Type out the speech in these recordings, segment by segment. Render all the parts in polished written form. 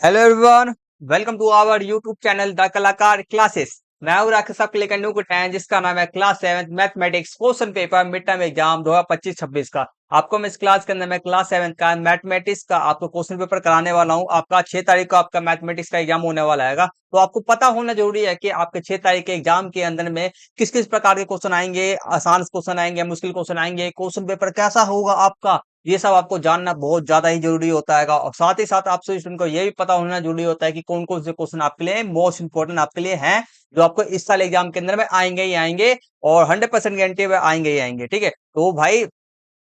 Hello everyone, welcome to our YouTube channel the Kalakar classes. मैं हूं राकेश, आपके लेकर न्यू कुटान जिसका नाम है class 7 mathematics question paper mid term exam 2025-26 का। आपको मैं इस क्लास के अंदर मैं क्लास 7 का मैथमेटिक्स का आपको क्वेश्चन पेपर कराने वाला हूं। आपका 6 तारीख को आपका मैथमेटिक्स का एग्जाम होने वाला है, तो आपको पता होना जरूरी है कि आपके 6 तारीख के एग्जाम के अंदर में किस किस प्रकार के क्वेश्चन आएंगे, आसान क्वेश्चन आएंगे, मुश्किल क्वेश्चन आएंगे, क्वेश्चन पेपर कैसा होगा आपका, ये सब आपको जानना बहुत ज्यादा ही जरूरी होता है। और साथ ही साथ आपसे स्टूडेंट को ये भी पता होना जरूरी होता है कि कौन कौन से क्वेश्चन आपके लिए मोस्ट इंपोर्टेंट आपके लिए हैं, जो आपको इस साल एग्जाम के अंदर में आएंगे ही आएंगे और 100% गारंटी आएंगे ही आएंगे। ठीक है, तो भाई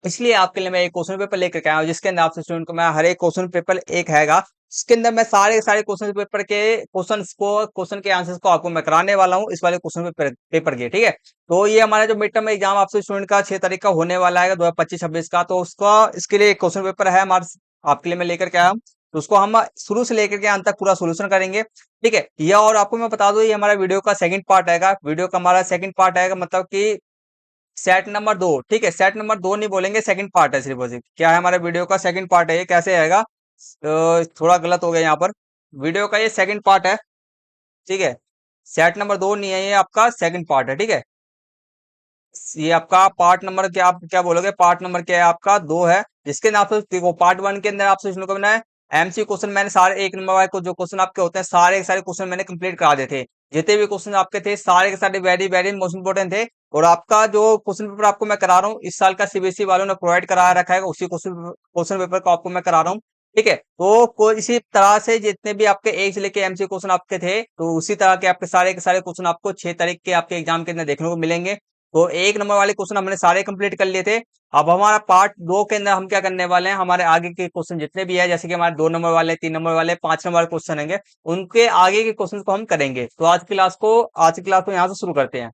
इसलिए आपके लिए मैं एक क्वेश्चन पेपर लेकर के आया हूँ, जिसके अंदर आपसे स्टूडेंट को मैं हर एक क्वेश्चन पेपर एक हैगा, इसके अंदर मैं सारे सारे क्वेश्चन पेपर के क्वेश्चन के आंसर्स को आपको मैं कराने वाला हूँ इस वाले क्वेश्चन पेपर के। ठीक है, तो ये हमारा जो मिड टर्म एग्जाम आपसे स्टूडेंट का 6 तारीख का होने वाला है 2025-26 का, तो उसका इसके लिए एक क्वेश्चन पेपर है हमारे आपके लिए मैं लेकर के आया हूँ। तो उसको हम शुरू से लेकर के अंत तक पूरा सोल्यूशन करेंगे। ठीक है, यह और आपको मैं बता दूं, ये हमारा वीडियो का सेकंड पार्ट आएगा, वीडियो का हमारा सेकंड पार्ट आएगा, मतलब कि सेट नंबर 2। ठीक है, सेट नंबर 2 नहीं बोलेंगे, सेकंड पार्ट है सिर्फ और सिर्फ। क्या है, हमारे वीडियो का सेकंड पार्ट है। ये कैसे आएगा, थोड़ा गलत हो गया यहाँ पर, वीडियो का ये सेकंड पार्ट है। ठीक है, सेट नंबर 2 नहीं है, ये आपका सेकंड पार्ट है। ठीक है, ये आपका पार्ट नंबर क्या, आप क्या बोलोगे, पार्ट नंबर क्या है आपका 2 है, जिसके नाम से देखो पार्ट 1 के अंदर आपसे इसको बनाया है एमसी क्वेश्चन। मैंने सारे एक नंबर वाले को जो क्वेश्चन आपके होते हैं सारे के सारे क्वेश्चन मैंने कंप्लीट करा दिए थे। जितने भी क्वेश्चन आपके थे सारे के सारे वेरी वेरी मोस्ट इंपोर्टेंट थे। और आपका जो क्वेश्चन पेपर आपको मैं करा रहा हूँ इस साल का सीबीएसई वालों ने प्रोवाइड करा रखा है, उसी क्वेश्चन पेपर को आपको मैं करा रहा हूँ। ठीक है, तो कोई इसी तरह से जितने भी आपके एक से लेके एमसी क्वेश्चन आपके थे, तो उसी तरह के सारे क्वेश्चन आपको 6 तारीख के आपके एग्जाम के अंदर देखने को मिलेंगे। तो एक नंबर वाले क्वेश्चन हमने सारे कंप्लीट कर लिए थे। अब हमारा पार्ट 2 के अंदर हम क्या करने वाले हैं, हमारे आगे के क्वेश्चन जितने भी है, जैसे कि हमारे 2 नंबर वाले, 3 नंबर वाले, 5 नंबर वाले क्वेश्चन होंगे, उनके आगे के क्वेश्चन को हम करेंगे। तो आज की क्लास को यहाँ से शुरू करते हैं।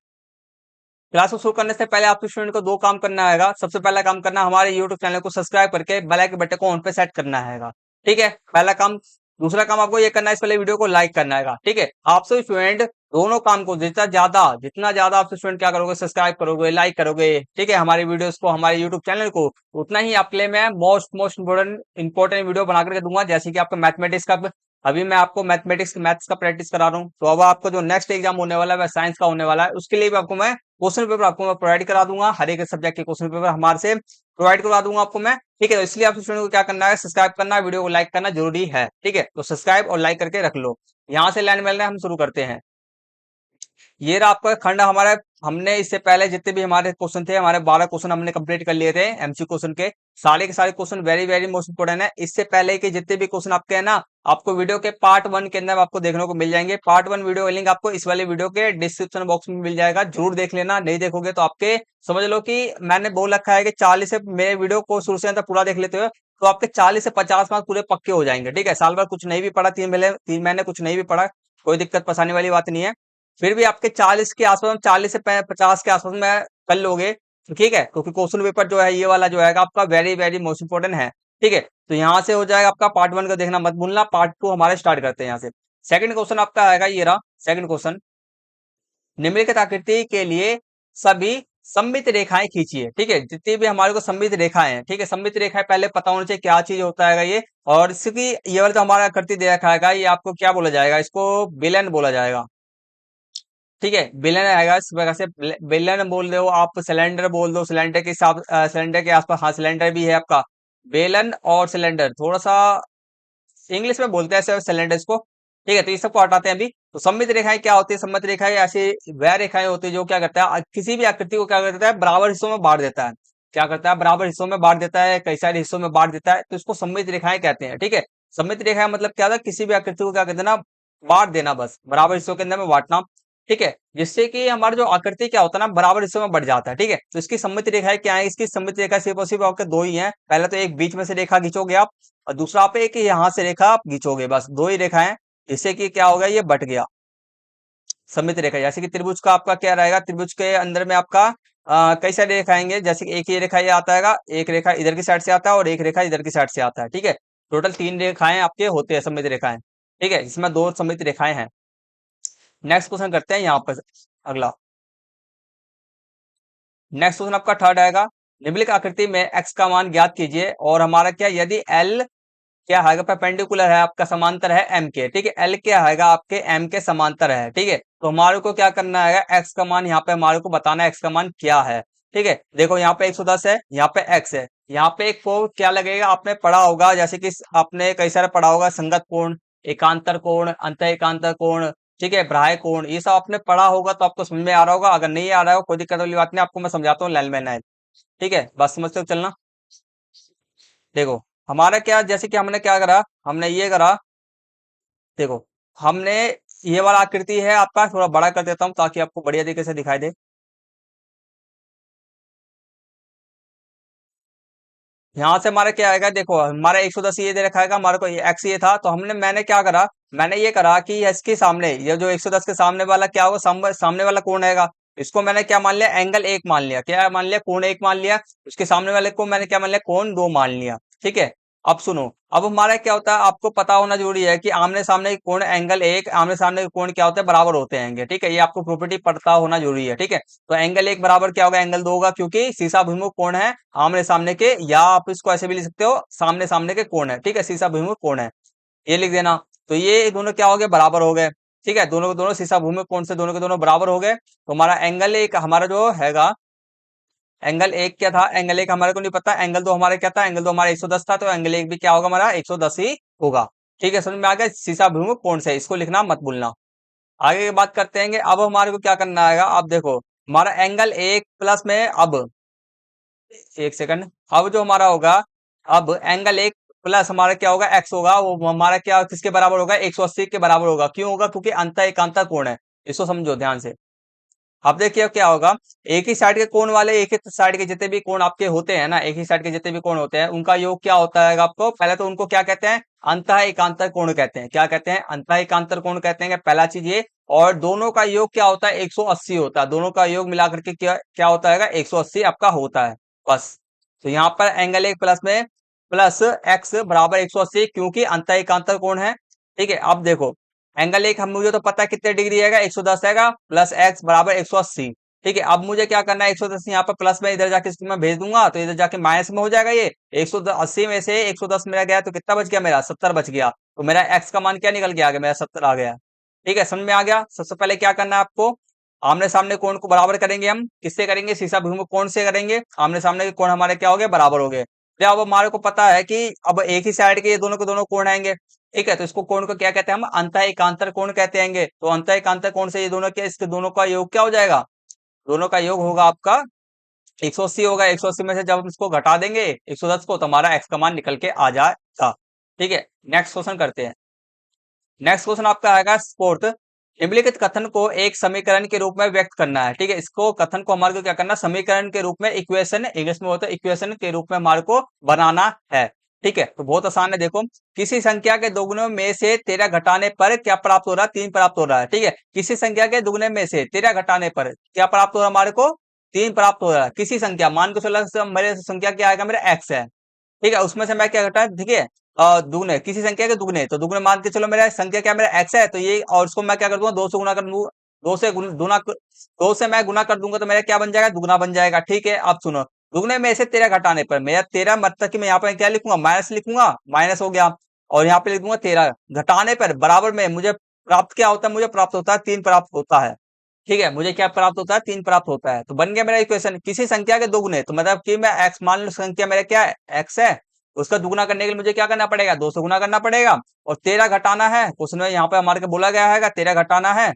क्लास को शुरू करने से पहले आपके स्टूडेंट को 2 काम करना है। सबसे पहला काम करना, हमारे यूट्यूब चैनल को सब्सक्राइब करके बेल आइकन बटन को ऑन पे सेट करना है। ठीक है, पहला काम। दूसरा काम आपको ये करना है, इस वाले वीडियो को लाइक करना है। ठीक है, आपसे स्टूडेंट दोनों काम को जितना ज्यादा आपसे स्टूडेंट क्या करोगे, सब्सक्राइब करोगे, लाइक करोगे, ठीक है, हमारे वीडियोस को, हमारे यूट्यूब चैनल को, उतना ही आपके लिए मैं मोस्ट इंपोर्टेंट वीडियो बना करके दूंगा। जैसे कि आपका मैथमेटिक्स का, अभी मैं आपको मैथ्स का प्रैक्टिस करा रहा हूँ, तो अब आपको जो नेक्स्ट एग्जाम होने वाला है वह साइंस का होने वाला है, उसके लिए भी आपको मैं क्वेश्चन पेपर आपको मैं प्रोवाइड करा दूंगा। हर एक सब्जेक्ट के क्वेश्चन पेपर हमारे से प्रोवाइड करवा दूंगा आपको मैं। ठीक है, तो इसलिए आप स्टूडेंट को क्या करना है, सब्सक्राइब करना, वीडियो को लाइक करना जरूरी है। ठीक है, तो सब्सक्राइब और लाइक करके रख लो। यहाँ से लाइन मिलना है, हम शुरू करते हैं। ये रहा आपका खंड हमारा। हमने इससे पहले जितने भी हमारे क्वेश्चन थे, हमारे 12 क्वेश्चन हमने कंप्लीट कर लिए थे एमसी क्वेश्चन के। सारे के सारे question very very most important है। इससे पहले के जितने भी क्वेश्चन आपके हैं ना, आपको वीडियो के पार्ट 1 के अंदर आपको देखने को मिल जाएंगे। पार्ट 1 वीडियो का लिंक आपको इस वाले वीडियो के डिस्क्रिप्शन बॉक्स में मिल जाएगा, जरूर देख लेना। नहीं देखोगे तो आपके समझ लो कि मैंने बोल रखा है कि 40 से मेरे वीडियो को शुरू से अंत तक पूरा देख लेते हो, तो आपके 40 से 50 मार्क्स पूरे पक्के हो जाएंगे। ठीक है, साल भर कुछ नहीं भी पढ़ा, 3 महीने कुछ नहीं भी पढ़ा, कोई दिक्कत परेशानी वाली बात नहीं है। फिर भी आपके 40 के आसपास, 40 से 50 के आसपास में कर लोगे तो ठीक है, क्योंकि क्वेश्चन पेपर जो है ये वाला जो है आपका वेरी वेरी मोस्ट इंपोर्टेंट है। ठीक है, तो यहाँ से हो जाएगा आपका पार्ट 1 का देखना मत भूलना। पार्ट 2 हमारे स्टार्ट करते हैं यहाँ से। सेकंड क्वेश्चन आपका आएगा, ये रहा सेकंड क्वेश्चन। निम्नलिखित आकृति के लिए सभी सममित रेखाएं खींचिए। ठीक है, जितनी भी हमारे को सममित रेखाएं हैं, ठीक है, सममित रेखाएं पहले पता होना चाहिए क्या चीज होता है ये। और इसकी ये वाला जो हमारा आकृति दे रखा है, ये आपको क्या बोला जाएगा, इसको बेलन बोला जाएगा। ठीक है, बेलन आएगा इस वजह से, बेलन बोल रहे हो आप, सिलेंडर बोल दो, सिलेंडर के हिसाब, सिलेंडर के आसपास, हाँ सिलेंडर भी है आपका। बेलन और सिलेंडर थोड़ा सा इंग्लिश में बोलते हैं ऐसे सिलेंडर्स को। ठीक है, तो ये सबको हटाते हैं अभी। तो सममित रेखाएं क्या होती है, सममित रेखाएं ऐसी वह रेखाएं होती है जो क्या करता है, किसी भी आकृति को क्या करता है, बराबर हिस्सों में बांट देता है। क्या करता है, बराबर हिस्सों में बांट देता है, कई सारे हिस्सों में बांट देता है, तो इसको सममित रेखाएं कहते हैं। ठीक है, सममित रेखाएं मतलब क्या था, किसी भी आकृति को क्या कहते हैं ना, बांट देना, बस बराबर हिस्सों के अंदर में बांटना। ठीक है, जिससे कि हमारा जो आकृति क्या होता है ना, बराबर हिस्सों में बढ़ जाता है। ठीक है, तो इसकी सममित रेखाएं क्या है, इसकी सममित रेखा सिर्फ और सिर्फ आपके दो ही हैं। पहले तो एक बीच में से रेखा खींचोगे आप, और दूसरा आप एक यहाँ से रेखा आप खींचोगे, बस दो ही रेखा है। इससे कि क्या होगा, ये बट गया सममित रेखा। जैसे कि त्रिभुज का आपका क्या रहेगा, त्रिभुज के अंदर में आपका कई सारे रेखा आएंगे, जैसे कि एक ही रेखा ये आता है, एक रेखा इधर की साइड से आता है और एक रेखा इधर की साइड से आता है। ठीक है, टोटल 3 रेखाएं आपके होते हैं सममित रेखाएं। ठीक है, इसमें 2 सममित रेखाएं हैं। नेक्स्ट क्वेश्चन करते हैं यहाँ पर अगला। नेक्स्ट क्वेश्चन आपका थर्ड आएगा, निम्नलिखित आकृति में x का मान ज्ञात कीजिए। और हमारा क्या, यदि l क्या है, परपेंडिकुलर है आपका, समांतर है एम के, ठीक है। एल क्या है आपके एम के समांतर है, ठीक है। तो हमारे को क्या करना है, एक्स का मान यहाँ पे हमारे को बताना है, एक्स का मान क्या है, ठीक है। देखो यहाँ पे 110 है, यहाँ पे एक्स है, यहाँ पे एक को क्या लगेगा, आपने पढ़ा होगा, जैसे कि आपने कई सारे पढ़ा होगा, संगत कोण, एकांतर कोण, अंत एकांतर कोण, ठीक है, ब्राह्य कोण, ये सब आपने पढ़ा होगा तो आपको समझ में आ रहा होगा। अगर नहीं आ रहा हो कोई दिक्कत वाली बात नहीं, आपको मैं समझाता हूँ लाइन बाय लाइन, ठीक है, बस समझते हो चलना। देखो हमारा क्या, जैसे कि हमने क्या करा, हमने ये करा, देखो हमने ये वाला आकृति है आपका, थोड़ा बड़ा कर देता हूं ताकि आपको बढ़िया तरीके से दिखाई दे। यहाँ से हमारा क्या आएगा, देखो हमारा 110 ये दे रखा है, हमारे को एक्स ये था, तो मैंने क्या करा, मैंने ये करा कि इसके सामने ये जो 110 के सामने वाला क्या होगा, सामने वाला कोण आएगा, इसको मैंने क्या मान लिया, एंगल एक मान लिया, क्या मान लिया, कोण एक मान लिया। उसके सामने वाले को मैंने क्या मान लिया, कोण दो मान लिया, ठीक है। अब सुनो, अब हमारा क्या होता है, आपको पता होना जरूरी है कि आमने सामने के कोण एंगल एक, आमने सामने के कोण क्या होते हैं, बराबर होते हैं, ठीक है, ये आपको प्रॉपर्टी पता होना जरूरी है, ठीक है। तो एंगल एक बराबर क्या होगा, एंगल दो होगा, क्योंकि शीशा भिमुख कोण है आमने सामने के, या आप इसको ऐसे भी लिख सकते हो, सामने सामने के कोण है, ठीक है, शीशा भिमुख कोण है, ये लिख देना। तो ये दोनों क्या हो गए, बराबर हो गए, ठीक है, दोनों के दोनों शीशा भिमुख कोण से दोनों के दोनों बराबर हो गए। तो हमारा एंगल एक हमारा जो हैगा, एंगल एक क्या था, एंगल एक हमारे को नहीं पता, एंगल दो हमारे क्या था, एंगल दो हमारा 110 था, तो एंगल एक भी क्या होगा, हमारा 110 ही होगा, ठीक है, समझ में आ गया, शीशा भिमुख कोण से, इसको लिखना मत भूलना। आगे की बात करते हैं, अब हमारे को क्या करना है, अब देखो हमारा एंगल एक प्लस में, अब एक सेकंड, अब जो हमारा होगा, अब एंगल एक प्लस हमारा क्या होगा, एक्स होगा, वो हमारा क्या किसके बराबर होगा, 180 के बराबर होगा, क्यों होगा, क्योंकि अंतर एकांतर कोण है, इसको समझो ध्यान से। अब देखिए अब क्या होगा, एक ही साइड के कोण वाले, एक ही साइड के जितने भी कोण आपके होते हैं ना, एक ही साइड के जितने भी कोण होते हैं, उनका योग क्या होता है आपको, पहले तो उनको क्या कहते हैं, अंतः एकांतर कोण कहते हैं, क्या कहते हैं, अंतः एकांतर कोण कहते हैं, पहला चीज ये। और दोनों का योग क्या होता है, 180 होता है, दोनों का योग मिलाकर के क्या क्या होता है, 180 आपका होता है, बस। तो यहाँ पर एंगल एक प्लस में, प्लस एक्स बराबर 180, क्योंकि अंतः एकांतर कोण है, ठीक है। अब देखो एंगल एक हम, मुझे तो पता है कितने डिग्री है, 110 है, प्लस एक्स बराबर 180, ठीक है। अब मुझे क्या करना है, 110 यहाँ पर प्लस में, इधर जाके इसको मैं भेज दूंगा, तो इधर जाके माइनस में हो जाएगा, ये 180 में से 110 मेरा गया तो कितना बच गया, मेरा 70 बच गया, तो मेरा एक्स का मान क्या निकल के आ गया, मेरा 70 आ गया, ठीक है, समझ में आ गया। सबसे पहले क्या करना है आपको, आमने सामने कोण को बराबर करेंगे, हम किससे करेंगे, शीशा भिमुख कोण से करेंगे, आमने सामने के कोण हमारे क्या हो गए, बराबर हो गए। तो अब हमारे को पता है कि अब एक ही साइड के ये दोनों के दोनों कोण आएंगे, ठीक है, तो इसको कोण को क्या कहते हैं, हम अंतः एकांतर कोण कहते हैं। तो अंतः एकांतर कोण से ये दोनों के, इसके दोनों का योग क्या हो जाएगा, दोनों का योग होगा आपका 180 होगा, 180 में से जब हम इसको घटा देंगे 110 को, तो हमारा एक्स का मान निकल के आ जाएगा, ठीक है। नेक्स्ट क्वेश्चन करते हैं। नेक्स्ट क्वेश्चन आपका आएगा फोर्थ, निम्नलिखित कथन को एक समीकरण के रूप में व्यक्त करना है, ठीक है, इसको कथन को हमारे को क्या करना, समीकरण के रूप में, इक्वेशन इंग्लिश में होता है, इक्वेशन के रूप में हमारे को बनाना है, ठीक है। तो बहुत आसान है, देखो किसी संख्या के दोगुने में से 13 घटाने पर क्या प्राप्त हो रहा है, 3 प्राप्त हो रहा है, ठीक है, किसी संख्या के दुगने में से 13 घटाने पर क्या प्राप्त हो रहा है, हमारे को 3 प्राप्त हो रहा है, किसी संख्या, मान के चलो मेरे संख्या क्या आएगा, मेरा एक्स है, ठीक है, उसमें से मैं क्या घटा, ठीक है, दुगने, किसी संख्या के दुगने, तो दुगने मान के चलो मेरा संख्या क्या, मेरा एक्स है, तो ये, और उसको मैं क्या कर दूंगा, 2 से गुना कर दूंगा, 2 से गुना, 2 से मैं गुना कर दूंगा, तो मेरा क्या बन जाएगा, दुगना बन जाएगा, ठीक है। अब सुनो, दुगने में से 13 घटाने पर, मेरा 13 मतलब कि मैं यहाँ पर क्या लिखूंगा, माइनस लिखूंगा, माइनस हो गया, और यहाँ पे लिख दूंगा 13 घटाने पर, बराबर में मुझे प्राप्त क्या होता है, मुझे प्राप्त होता है 3 प्राप्त होता है, ठीक है, मुझे क्या प्राप्त होता है, 3 प्राप्त होता है। तो बन गया मेरा इक्वेशन, किसी संख्या के दोगुने, तो मतलब कि मैं एक्स, मान लो संख्या मेरा क्या है, एक्स है, उसका दुगुना करने के लिए मुझे क्या करना पड़ेगा, 2 से गुना करना पड़ेगा, और 13 घटाना है, उसमें यहाँ पे हमारे को बोला गया है 13 घटाना है,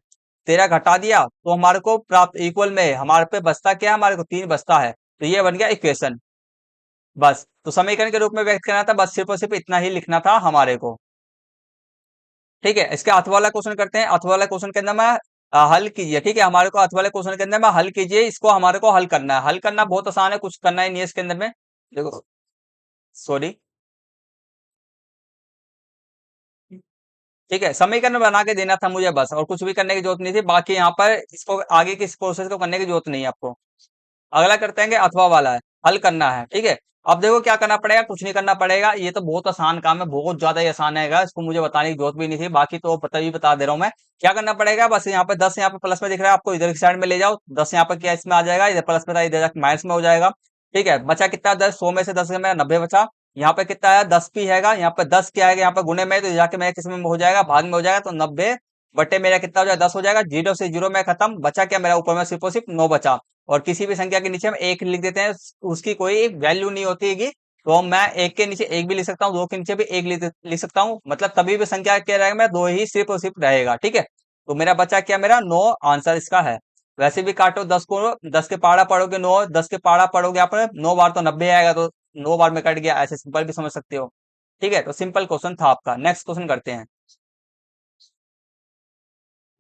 13 घटा दिया तो हमारे को प्राप्त इक्वल में हमारे पे बचता क्या है, हमारे को 3 बचता है, तो ये बन गया इक्वेशन, बस। तो समीकरण के रूप में व्यक्त करना था, बस सिर्फ और सिर्फ इतना ही लिखना था हमारे को, ठीक है। इसके अथ वाला क्वेश्चन करते हैं, अथ वाला क्वेश्चन के अंदर में हल कीजिए, ठीक है, हमारे को अथ वाले क्वेश्चन के अंदर में हल कीजिए, इसको हमारे को हल करना है, हल करना बहुत आसान है, कुछ करना ही नहीं है इसके अंदर में, देखो सॉरी, ठीक है, समीकरण बना के देना था मुझे बस, और कुछ भी करने की जरूरत नहीं थी, बाकी यहाँ पर इसको आगे की इस प्रोसेस को करने की जरूरत नहीं है आपको। अगला करते हैं कि अथवा वाला है, हल करना है, ठीक है। अब देखो क्या करना पड़ेगा, कुछ नहीं करना पड़ेगा, ये तो बहुत आसान काम है, बहुत ज्यादा ही आसान है, इसको मुझे बताने की जरूरत भी नहीं थी, बाकी तो पता भी बता दे रहा हूँ मैं। क्या करना पड़ेगा, बस यहाँ पे 10 यहाँ पे प्लस में दिख रहा है आपको, इधर की साइड में ले जाओ, 10 यहाँ पे क्या इसमें आ जाएगा, इधर प्लस में था, इधर जाके माइनस में हो जाएगा, ठीक है। बचा कितना, 10, 100 में से 10 में 90 बचा, यहाँ पे कितना आया 10 पी हैगा, यहाँ पे 10 क्या आएगा, यहाँ पे गुणे में तो जाके मेरे किस में हो जाएगा, भाग में हो जाएगा, तो 90 बटे मेरा कितना हो जाएगा 10 हो जाएगा। जीरो से जीरो में खत्म, बचा क्या मेरा ऊपर में सिर्फ और सिर्फ 9 बचा। और किसी भी संख्या के नीचे हम एक लिख देते हैं, उसकी कोई वैल्यू नहीं होती है, तो मैं एक के नीचे एक भी लिख सकता हूँ, दो के नीचे भी एक लिख सकता हूँ, मतलब कभी भी संख्या क्या रहेगा मेरा दो ही सिर्फ और सिर्फ रहेगा। ठीक है, तो मेरा बचा क्या, मेरा 9 आंसर इसका है। वैसे भी काटो 10 को, 10 के पाड़ा पढ़ोगे 9, 10 के पाड़ा पढ़ोगे आप 9 बार तो 90 आएगा, तो 9 बार में कट गया, ऐसे सिंपल भी समझ सकते हो। ठीक है, तो सिंपल क्वेश्चन था आपका। नेक्स्ट क्वेश्चन करते हैं।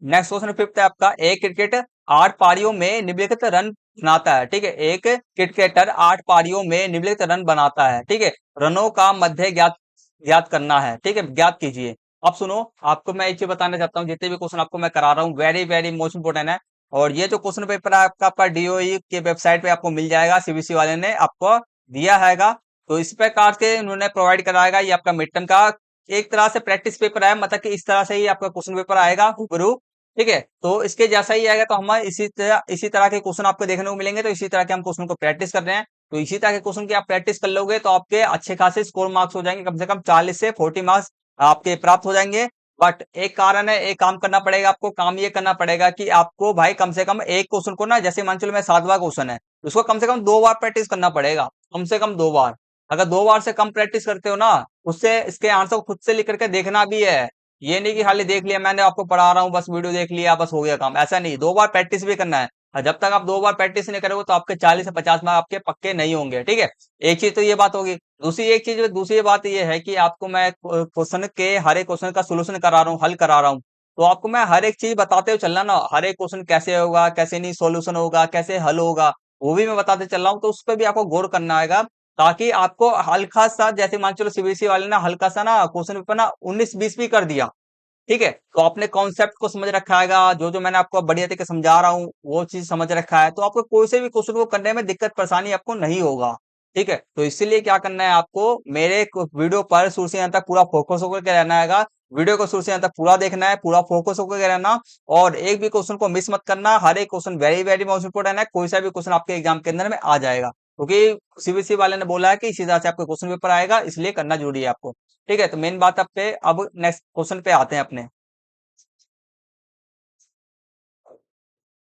नेक्स्ट क्वेश्चन फिफ्थ है आपका, एक क्रिकेटर 8 पारियों में निम्नलिखित रन बनाता है। ठीक है, एक क्रिकेटर 8 पारियों में निम्नलिखित रन बनाता है। ठीक है, रनों का मध्य ज्ञात ज्ञात करना है। ठीक है, ज्ञात कीजिए। अब सुनो, आपको मैं एक चीज बताना चाहता हूँ, जितने भी क्वेश्चन आपको मैं करा रहा हूँ वेरी वेरी मोस्ट इंपोर्टेंट है। और ये जो क्वेश्चन पेपर है आपका, डीओई के वेबसाइट पे आपको मिल जाएगा, सीबीएसई वाले ने आपको दिया हैगा। तो इस प्रकार के उन्होंने प्रोवाइड कराएगा, ये आपका मिड टर्म का एक तरह से प्रैक्टिस पेपर है, मतलब कि इस तरह से ही आपका क्वेश्चन पेपर आएगा रूबरू। ठीक है, तो इसके जैसा ही आएगा, तो हम इसी तरह के क्वेश्चन आपको देखने को मिलेंगे, तो इसी तरह के हम क्वेश्चन को प्रैक्टिस कर रहे हैं। तो इसी तरह के क्वेश्चन की आप प्रैक्टिस कर लोगे तो आपके अच्छे खासे स्कोर मार्क्स हो जाएंगे, कम से कम 40 से 40 मार्क्स आपके प्राप्त हो जाएंगे। बट एक कारण है, एक काम करना पड़ेगा आपको, काम ये करना पड़ेगा कि आपको भाई कम से कम एक क्वेश्चन को ना, जैसे मान चलो मैं 7वां क्वेश्चन है, उसको कम से कम 2 बार प्रैक्टिस करना पड़ेगा, कम से कम 2 बार। अगर 2 बार से कम प्रैक्टिस करते हो ना, उससे इसके आंसर को खुद से लिख करके देखना भी है। ये नहीं कि खाली देख लिया, मैंने आपको पढ़ा रहा हूँ बस वीडियो देख लिया बस हो गया काम, ऐसा नहीं, 2 बार प्रैक्टिस भी करना है। और जब तक आप 2 बार प्रैक्टिस नहीं करोगे तो आपके 40 से 50 मार्क्स आपके पक्के नहीं होंगे। ठीक है, एक चीज तो ये बात होगी। दूसरी बात ये है कि आपको मैं क्वेश्चन के हर एक क्वेश्चन का सोल्यूशन करा रहा हूँ, हल करा रहा हूँ, तो आपको मैं हर एक चीज बताते हुए चलना ना, हर एक क्वेश्चन कैसे होगा, कैसे नहीं सोल्यूशन होगा, कैसे हल होगा, वो भी मैं बताते चल रहा हूँ, तो उस पर भी आपको गौर करना आएगा, ताकि आपको हल्का सा, जैसे मान चलो सीबीएसई वाले ना हल्का सा ना क्वेश्चन पेपर ना 19-20 भी कर दिया। ठीक है, तो आपने कॉन्सेप्ट को समझ रखा है, जो जो मैंने आपको बढ़िया तरीके से समझा रहा हूँ वो चीज समझ रखा है, तो आपको कोई से भी क्वेश्चन को करने में दिक्कत परेशानी आपको नहीं होगा। ठीक है, तो इसीलिए क्या करना है आपको, मेरे वीडियो पर शुरू से अंत तक पूरा फोकस होकर के रहना है। वीडियो को शुरू से अंत तक पूरा देखना है, पूरा फोकस होकर के रहना, और एक भी क्वेश्चन को मिस मत करना। हर एक question very very most important है, कोई सा भी क्वेश्चन आपके एग्जाम के अंदर में आ जाएगा, क्योंकि सीबीएसई वाले ने बोला है कि इसी तरह से आपको क्वेश्चन पेपर आएगा, इसलिए करना जरूरी है आपको। ठीक है, तो मेन बात आप पे, अब नेक्स्ट क्वेश्चन पे आते हैं अपने।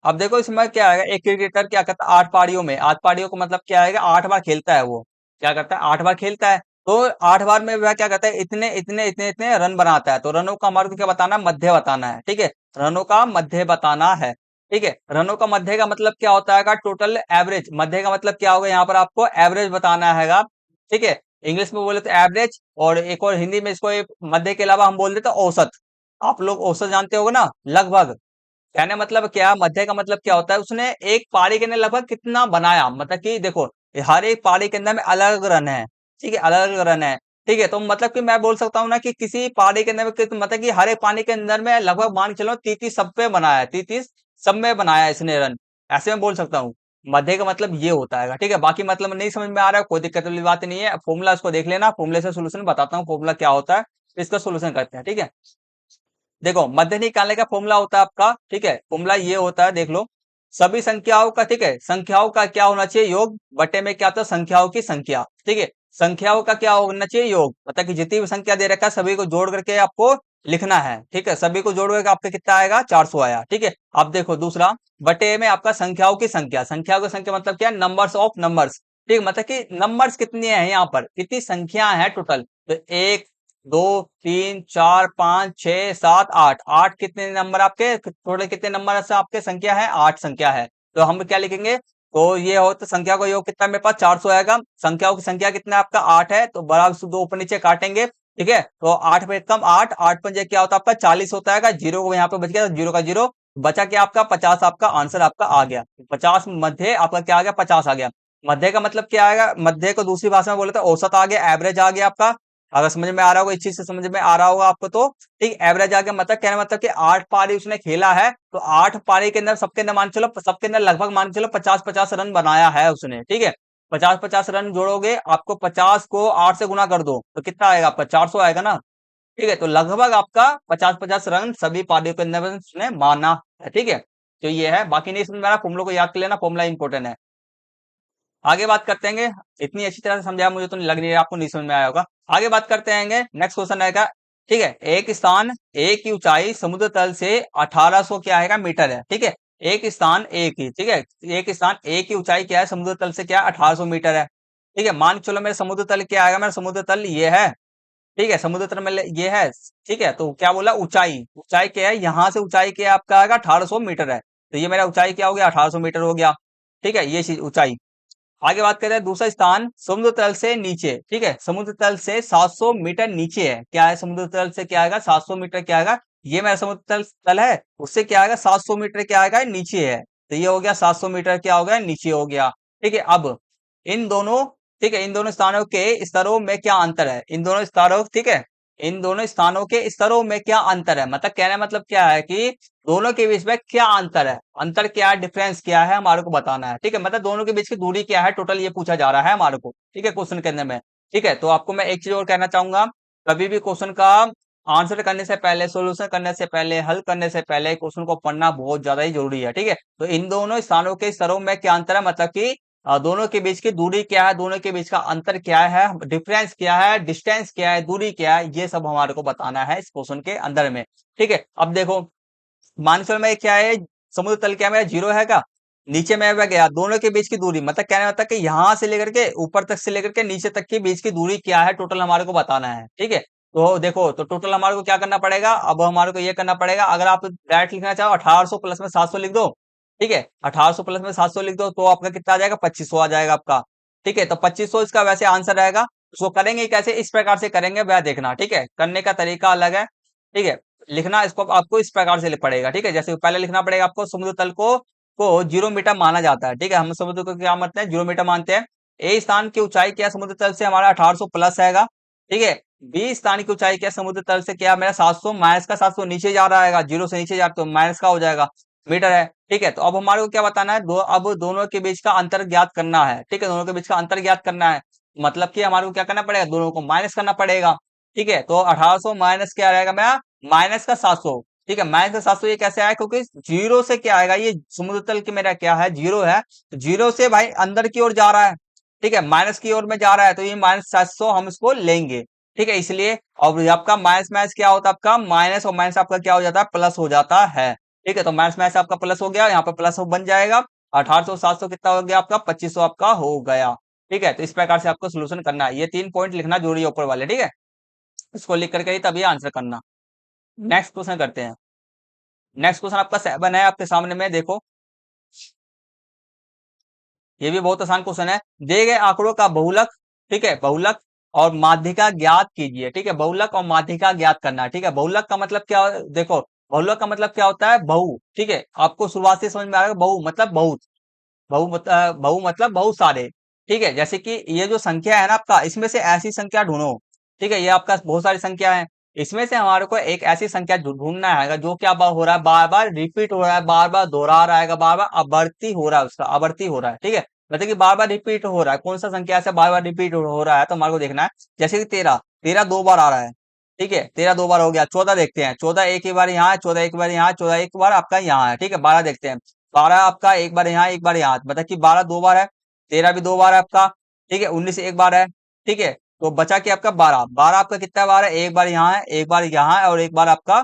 अब देखो इसमें क्या आएगा, एक क्रिकेटर क्या करता है 8 पारियों में, 8 पारियों को मतलब क्या आएगा, 8 बार खेलता है वो, क्या करता है 8 बार खेलता है, तो 8 बार में वह क्या करता है, इतने इतने इतने इतने रन बनाता है। तो रनों का हमारे को क्या बताना है, मध्य बताना है। ठीक है, रनों का मध्य बताना है। ठीक है, रनों का मध्य का मतलब क्या होता है, टोटल एवरेज, मध्य का मतलब क्या होगा, यहाँ पर आपको एवरेज बताना हैगा। ठीक है, इंग्लिश में बोले तो एवरेज, और एक और हिंदी में इसको मध्य के अलावा हम बोल देते हैं औसत। आप लोग औसत जानते होगे ना, लगभग। कहने मतलब क्या, मध्य का मतलब क्या होता है, उसने एक पारी के अंदर लगभग कितना बनाया, मतलब कि देखो हर एक पारी के अंदर में अलग अलग रन है। ठीक है, अलग अलग रन है। ठीक है, तो मतलब कि मैं बोल सकता हूँ ना कि किसी पारी के अंदर में मतलब कि हर एक पारी के अंदर में लगभग मान के चलो 30 सब पे बनाया है, 30 सब में बनाया है इसने रन, ऐसे मैं बोल सकता हूँ। मध्य का मतलब ये होता है। ठीक है, बाकी मतलब नहीं समझ में आ रहा है, कोई दिक्कत वाली बात नहीं है, फॉर्मूला इसको देख लेना, फॉर्मूले से सोल्यूशन बताता हूँ, फॉर्मूला क्या होता है, इसका सोल्यूशन करते हैं। ठीक है, देखो मध्य निकालने का फॉर्मूला होता है आपका, ठीक है, फॉर्मूला ये होता है, देख लो, सभी संख्याओं का, ठीक है, संख्याओं का क्या होना चाहिए, योग, बटे में क्या था, संख्याओं की संख्या। ठीक है, संख्याओं का क्या होना चाहिए, योग, मतलब कि जितनी भी संख्या दे रखा है सभी को जोड़ करके आपको लिखना है। ठीक है, सभी को जोड़ करके आपका कितना आएगा, 400 आया। ठीक है, अब देखो दूसरा, बटे में आपका संख्याओं की संख्या, संख्याओं की संख्या मतलब क्या, नंबर्स ऑफ नंबर्स। ठीक है, मतलब कि नंबर्स कितने हैं, यहाँ पर कितनी संख्या है टोटल, तो 1 2 3 4 5 6 7 8, 8 कितने नंबर आपके, टोटल कितने नंबर से आपके संख्या है, 8 संख्या है। तो हम क्या लिखेंगे, तो ये हो, तो संख्या को योग कितना मेरे पास 400 आएगा, संख्याओं की संख्या कितना आपका 8 है, तो बराबर से 2 ऊपर नीचे काटेंगे। ठीक है, तो 8 पे कम 8, 8 पंजे क्या होता है आपका 40 होता है, जीरो को यहाँ पे बच गया, जीरो का जीरो बचा, क्या आपका 50, आपका आंसर आपका आ गया 50, मध्य आपका क्या आ गया, 50 आ गया। मध्य का मतलब क्या आएगा, मध्य को दूसरी भाषा में बोले तो औसत आ गया, एवरेज आ गया आपका। अगर समझ में आ रहा होगा, इस चीज से समझ में आ रहा होगा आपको, तो ठीक, एवरेज आ गया, मतलब कहना मतलब कि 8 पारी उसने खेला है, तो 8 पारी के अंदर सबके अंदर मान चलो, सबके अंदर लगभग मान चलो 50-50 रन बनाया है उसने। ठीक है, 50-50 रन जोड़ोगे, आपको 50 को 8 से गुना कर दो तो कितना आएगा आपका, 400 आएगा ना। ठीक है, तो लगभग आपका 50-50 रन सभी पारियों के अंदर उसने माना है। ठीक है, तो ये है, बाकी नहीं समझ में आ रहा, फॉर्मूला को याद कर लेना, फॉर्मूला इंपॉर्टेंट है। आगे बात करते हैं, इतनी अच्छी तरह से समझाया मुझे तो लग नहीं रहा आपको नहीं समझ में आया होगा। आगे बात करते हैं, नेक्स्ट क्वेश्चन आएगा। ठीक है, एक स्थान ए की ऊंचाई समुद्र तल से 1800 क्या आएगा मीटर है। ठीक है, एक स्थान ए की, ठीक है, एक स्थान ए की ऊंचाई क्या है समुद्र तल से, क्या 1800 मीटर है। ठीक है, मान के चलो मेरा समुद्र तल क्या आएगा, मेरा समुद्र तल ये है। ठीक है, समुद्र तल में ये है। ठीक है, तो क्या बोला, ऊंचाई, ऊंचाई क्या है, यहां से ऊंचाई क्या है आपका आएगा 1800 मीटर है। तो ये मेरा ऊंचाई क्या हो गया, 1800 मीटर हो गया। ठीक है, ये चीज ऊंचाई। आगे बात करते हैं, दूसरा स्थान समुद्र तल से नीचे। ठीक है, समुद्र तल से 700 मीटर नीचे है, क्या है, समुद्र तल से क्या आएगा 700 मीटर क्या आएगा, ये मेरा समुद्र तल तल है, उससे क्या आएगा 700 मीटर क्या आएगा नीचे है। तो ये हो गया 700 मीटर क्या हो गया नीचे हो गया। ठीक है, अब इन दोनों, ठीक है, इन दोनों स्थानों के स्तरों में क्या अंतर है, इन दोनों स्तरों, ठीक है, इन दोनों स्थानों के स्तरों में क्या अंतर है, मतलब कहने का मतलब क्या है कि दोनों के बीच में क्या अंतर है, अंतर क्या है, डिफरेंस क्या है, हमारे को बताना है। ठीक है, मतलब दोनों के बीच की दूरी क्या है टोटल, ये पूछा जा रहा है हमारे को। ठीक है, क्वेश्चन के अंदर में। ठीक है, तो आपको मैं एक चीज और कहना चाहूंगा, कभी भी क्वेश्चन का आंसर करने से पहले, सोल्यूशन करने से पहले, हल करने से पहले क्वेश्चन को पढ़ना बहुत ज्यादा ही जरूरी है। ठीक है, तो इन दोनों स्थानों के स्तरों में क्या अंतर है, मतलब कि दोनों के बीच की दूरी क्या है, दोनों के बीच का अंतर क्या है, डिफरेंस क्या है, डिस्टेंस क्या है, दूरी क्या है, ये सब हमारे को बताना है इस क्वेश्चन के अंदर में। ठीक है, अब देखो मानसून में क्या है, समुद्र तल क्या मेरा 0 है का, नीचे में मैं गया, दोनों के बीच की दूरी, मतलब कहने मतलब कि यहां से लेकर के ऊपर तक से लेकर के नीचे तक के बीच की दूरी क्या है टोटल हमारे को बताना है। ठीक है, तो देखो, तो टोटल हमारे को क्या करना पड़ेगा, अब हमारे को ये करना पड़ेगा, अगर आप डायरेक्ट लिखना चाहो 1800 प्लस में 700 लिख दो। ठीक है, 1800 प्लस में 700 लिख दो तो आपका कितना आ जाएगा, 2500 आ जाएगा आपका। ठीक है, तो 2500 इसका वैसे आंसर रहेगा। उसको करेंगे कैसे, इस प्रकार से करेंगे, वह देखना। ठीक है, करने का तरीका अलग है। ठीक है, लिखना इसको आपको इस प्रकार से पड़ेगा। ठीक है, जैसे पहले लिखना पड़ेगा आपको, समुद्र तल को 0 मीटर माना जाता है। ठीक है, हम समुद्र को क्या मानते हैं, 0 मीटर मानते हैं। ए स्थान की ऊंचाई क्या है समुद्र तल से, हमारा 1800 प्लस आएगा। ठीक है, बी स्थान की ऊंचाई क्या है समुद्र तल से, क्या मेरा 700 माइनस का 700 नीचे जा रहा है, 0 से नीचे जा तो माइनस का हो जाएगा, मीटर है। ठीक है, तो अब हमारे को क्या बताना है, अब दोनों के बीच का अंतर ज्ञात करना है। ठीक है, दोनों के बीच का अंतर ज्ञात करना है, मतलब कि हमारे को क्या करना पड़ेगा, दोनों को माइनस करना पड़ेगा। ठीक है, तो 1800 माइनस क्या रहेगा मेरा, माइनस का 700। ठीक है, माइनस का 700 ये कैसे आया, क्योंकि 0 से क्या आएगा, ये समुद्र तल की मेरा क्या है 0 है, तो 0 से भाई अंदर की ओर जा रहा है। ठीक है, माइनस की ओर में जा रहा है, तो ये माइनस 700 हम इसको लेंगे। ठीक है, इसलिए और आपका माइनस माइनस क्या होता है, आपका माइनस और माइनस आपका क्या हो जाता है, प्लस हो जाता है। ठीक है, तो माइनस माइनस आपका प्लस हो गया, यहाँ पे प्लस बन जाएगा। 1800 700 कितना हो गया आपका, 2500 आपका हो गया। ठीक है, तो इस प्रकार से आपको सोल्यूशन करना है, ये 3 पॉइंट लिखना जरूरी है ऊपर वाले। ठीक है, इसको लिख करके ही तभी आंसर करना। नेक्स्ट क्वेश्चन करते हैं। नेक्स्ट क्वेश्चन आपका 7 है आपके सामने में, देखो ये भी बहुत आसान क्वेश्चन है। दिए गए आंकड़ों का बहुलक, ठीक है, बहुलक और माध्यिका ज्ञात कीजिए। ठीक है, बहुलक और माध्यिका ज्ञात करना है। ठीक है, बहुलक का मतलब क्या, देखो बहुलक का मतलब क्या होता है, बहु। ठीक है, आपको शुरुआत से समझ में आएगा, बहु मतलब बहुत, बहु मतलब बहुत सारे। ठीक है, जैसे कि ये जो संख्या है ना आपका, इसमें से ऐसी संख्या ढूंढो। ठीक है, ये आपका बहुत सारी संख्या है, इसमें से हमारे को एक ऐसी संख्या ढूंढना है जो क्या हो रहा है, बार बार रिपीट हो रहा है, बार बार दोहरा रहा है, बार बार आवर्ती हो रहा है, उसका आवर्ती हो रहा है। ठीक है, मतलब कि बार बार रिपीट हो रहा है, कौन सा संख्या से बार बार रिपीट हो रहा है, तो हमारे को देखना है। जैसे कि 13, 13 दो बार आ रहा है। ठीक है, 13 दो बार हो गया। 14 देखते हैं, 14 एक ही बार यहाँ है, 14 एक बार यहाँ है, 14 एक बार आपका यहाँ है। ठीक है, 12 देखते हैं, 12 आपका एक बार यहाँ, एक बार यहाँ, मतलब कि 12 दो बार है। 13 भी दो बार है आपका। ठीक है, 19 एक बार है। ठीक है, तो बचा कि आपका 12, 12 आपका कितना बार है, एक बार यहाँ है, एक बार यहाँ है और एक बार आपका,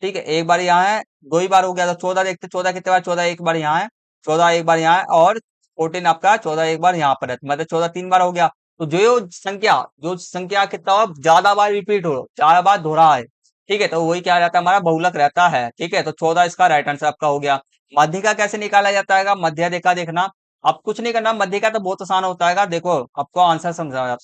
ठीक है, एक बार यहाँ है, दो ही बार हो गया। तो 14 देखते, 14 कितने बार, 14 एक बार यहाँ है, 14 एक बार यहाँ है और 14 आपका 14 एक बार यहाँ पर है, मतलब 14 तीन बार हो गया। तो जो संख्या कितना ज्यादा बार रिपीट हो, ज्यादा बार दोहरा है, ठीक है, तो वही क्या रहता है, हमारा बहुलक रहता है। ठीक है, तो 14 इसका राइट आंसर आपका हो गया। मध्यिका कैसे निकाला जाता है, मध्य देखा देखना, अब कुछ नहीं करना, मध्यिका तो बहुत आसान होता है। देखो आपको आंसर समझा,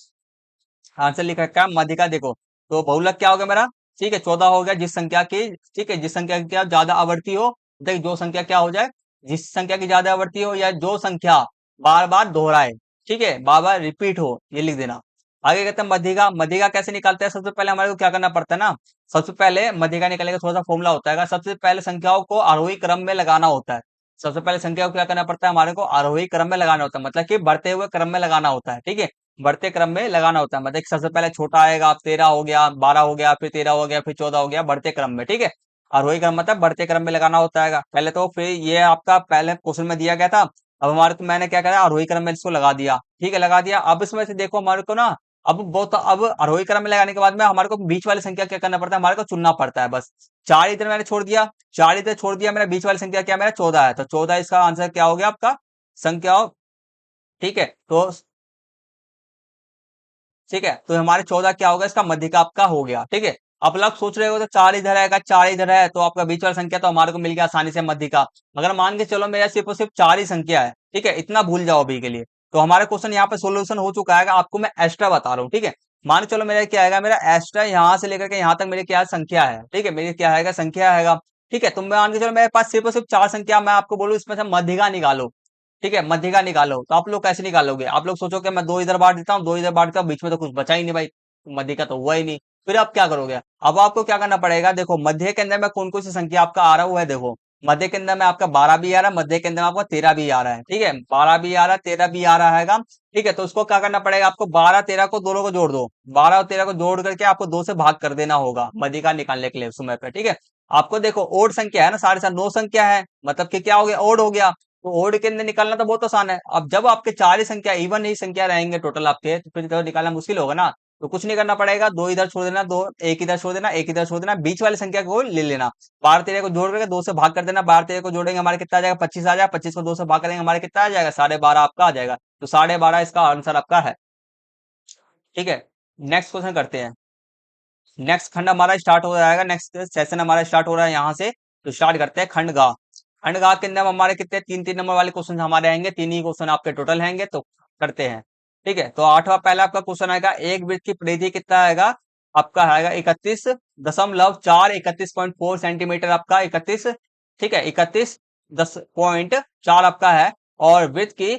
आंसर लिख रखा है मध्यिका, देखो तो बहुलक क्या हो गया मेरा, ठीक है 14 हो गया, जिस संख्या की, ठीक है, जिस संख्या की क्या ज्यादा आवर्ती हो, देख जो संख्या क्या हो जाए, जिस संख्या की ज्यादा आवर्ती हो या जो संख्या बार बार दोहराए, ठीक है, बार बार रिपीट हो, ये लिख देना। आगे कहते हैं मध्यिका, मध्यिका कैसे निकालते हैं, सबसे पहले हमारे को क्या करना पड़ता है ना, सबसे पहले मध्यिका निकालने का थोड़ा सा फॉर्मूला होता है, सबसे पहले संख्याओं को आरोही क्रम में लगाना होता है। सबसे पहले संख्या को क्या करना पड़ता है, हमारे को आरोही क्रम में लगाना होता है, मतलब कि बढ़ते हुए क्रम में लगाना होता है। ठीक है, बढ़ते क्रम में लगाना होता है, मतलब कि सबसे पहले छोटा आएगा, 13 हो गया, 12 हो गया, फिर 13 हो गया, फिर 14 हो गया, बढ़ते क्रम में। ठीक है, आरोही क्रम मतलब बढ़ते क्रम में लगाना होता है पहले तो। फिर ये आपका पहले क्वेश्चन में दिया गया था अब हमारे को मैंने क्या करा, आरोही क्रम में इसको लगा दिया, ठीक है, लगा दिया। अब इसमें से देखो हमारे को ना, अब आरोही क्रम में लगाने के बाद में हमारे को बीच वाली संख्या क्या करना पड़ता है, हमारे को चुनना पड़ता है बस। 4 इधर मैंने छोड़ दिया, 4 इधर छोड़ दिया, मेरा बीच वाली संख्या क्या, मेरा 14 है, तो 14 इसका आंसर क्या हो गया आपका, संख्या ठीक है। तो ठीक है, तो हमारे 14 क्या होगा, इसका मध्य का आपका हो गया, ठीक है। अब लोग सोच रहे हो तो 4 इधर आएगा, 4 इधर है, तो आपका बीच वाला संख्या तो हमारे को मिल गया आसानी से मध्य का। अगर मान के चलो मेरा सिर्फ और सिर्फ 4 ही संख्या है, ठीक है, इतना भूल जाओ अभी के लिए, तो हमारा क्वेश्चन यहाँ पे सोल्यूशन हो चुका है, आपको मैं एक्स्ट्रा बता रहा हूँ, ठीक है। मान के चलो मेरा क्या आएगा, मेरा एक्स्ट्रा यहाँ से लेकर के यहाँ तक मेरी क्या संख्या है, ठीक है, मेरी क्या आएगा, संख्या आएगा, ठीक है। तो मैं मान के चलो मेरे पास सिर्फ और सिर्फ 4 संख्या, मैं आपको बोलूँ इसमें से मध्य का निकालो, ठीक है, मध्य का निकालो, तो आप लोग कैसे निकालोगे, आप लोग सोचो कि मैं 2 इधर बांट देता हूँ, 2 इधर बांट देता हूँ, बीच में तो कुछ बचा ही नहीं भाई, मध्य का तो हुआ ही नहीं। फिर आप क्या करोगे, अब आपको क्या करना पड़ेगा, देखो मध्य के अंदर में कौन कौन सी संख्या आपका आ रहा हुआ है, देखो मध्य के अंदर में आपका 12 भी आ रहा है, मध्य के अंदर में आपका 13 भी आ रहा है, ठीक है, 12 भी आ रहा है, 13 भी आ रहा है, ठीक है। तो उसको क्या करना पड़ेगा, आपको 12 13 को दोनों को जोड़ दो, 12 और 13 को जोड़ करके आपको 2 से भाग कर देना होगा मध्य का निकालने के लिए उस समय पे, ठीक है। आपको देखो ओड संख्या है ना, साढ़े सात 9 संख्या है, मतलब कि क्या हो गया, ओड हो गया, तो ओड के अंदर निकालना तो बहुत आसान है। अब जब आपके 4 ही संख्या, इवन ही संख्या रहेंगे टोटल आपके, तो फिर तो निकालना मुश्किल होगा ना। तो कुछ नहीं करना पड़ेगा, 2 इधर छोड़ देना, 2 एक इधर छोड़ देना, एक इधर छोड़ देना, बीच वाली संख्या को ले लेना, 12 13 को जोड़ करके 2 से भाग कर देना, 12 13 को जोड़ेंगे हमारे कितना आ जाएगा, 25 आ जाएगा, 25 को 2 से भाग करेंगे हमारे कितना आ जाएगा, 12.5 आपका आ जाएगा। तो 12.5 इसका आंसर आपका है, ठीक है। नेक्स्ट क्वेश्चन करते हैं। नेक्स्ट खंड हमारा स्टार्ट हो जाएगा, नेक्स्ट सेशन हमारा स्टार्ट हो रहा है यहाँ से। तो स्टार्ट करते हैं खंड गा। खंड गा के अंदर हमारे कितने, 3 3 नंबर वाले क्वेश्चन हमारे आएंगे, 3 ही क्वेश्चन आपके टोटल आएंगे, तो करते हैं, ठीक है। तो आठवां पहला आपका क्वेश्चन आएगा, एक वृत्त की परिधि कितना आएगा, आपका आएगा 31.4, 31.4 सेंटीमीटर आपका 31, ठीक है, 31.4 आपका है। और वृत्त की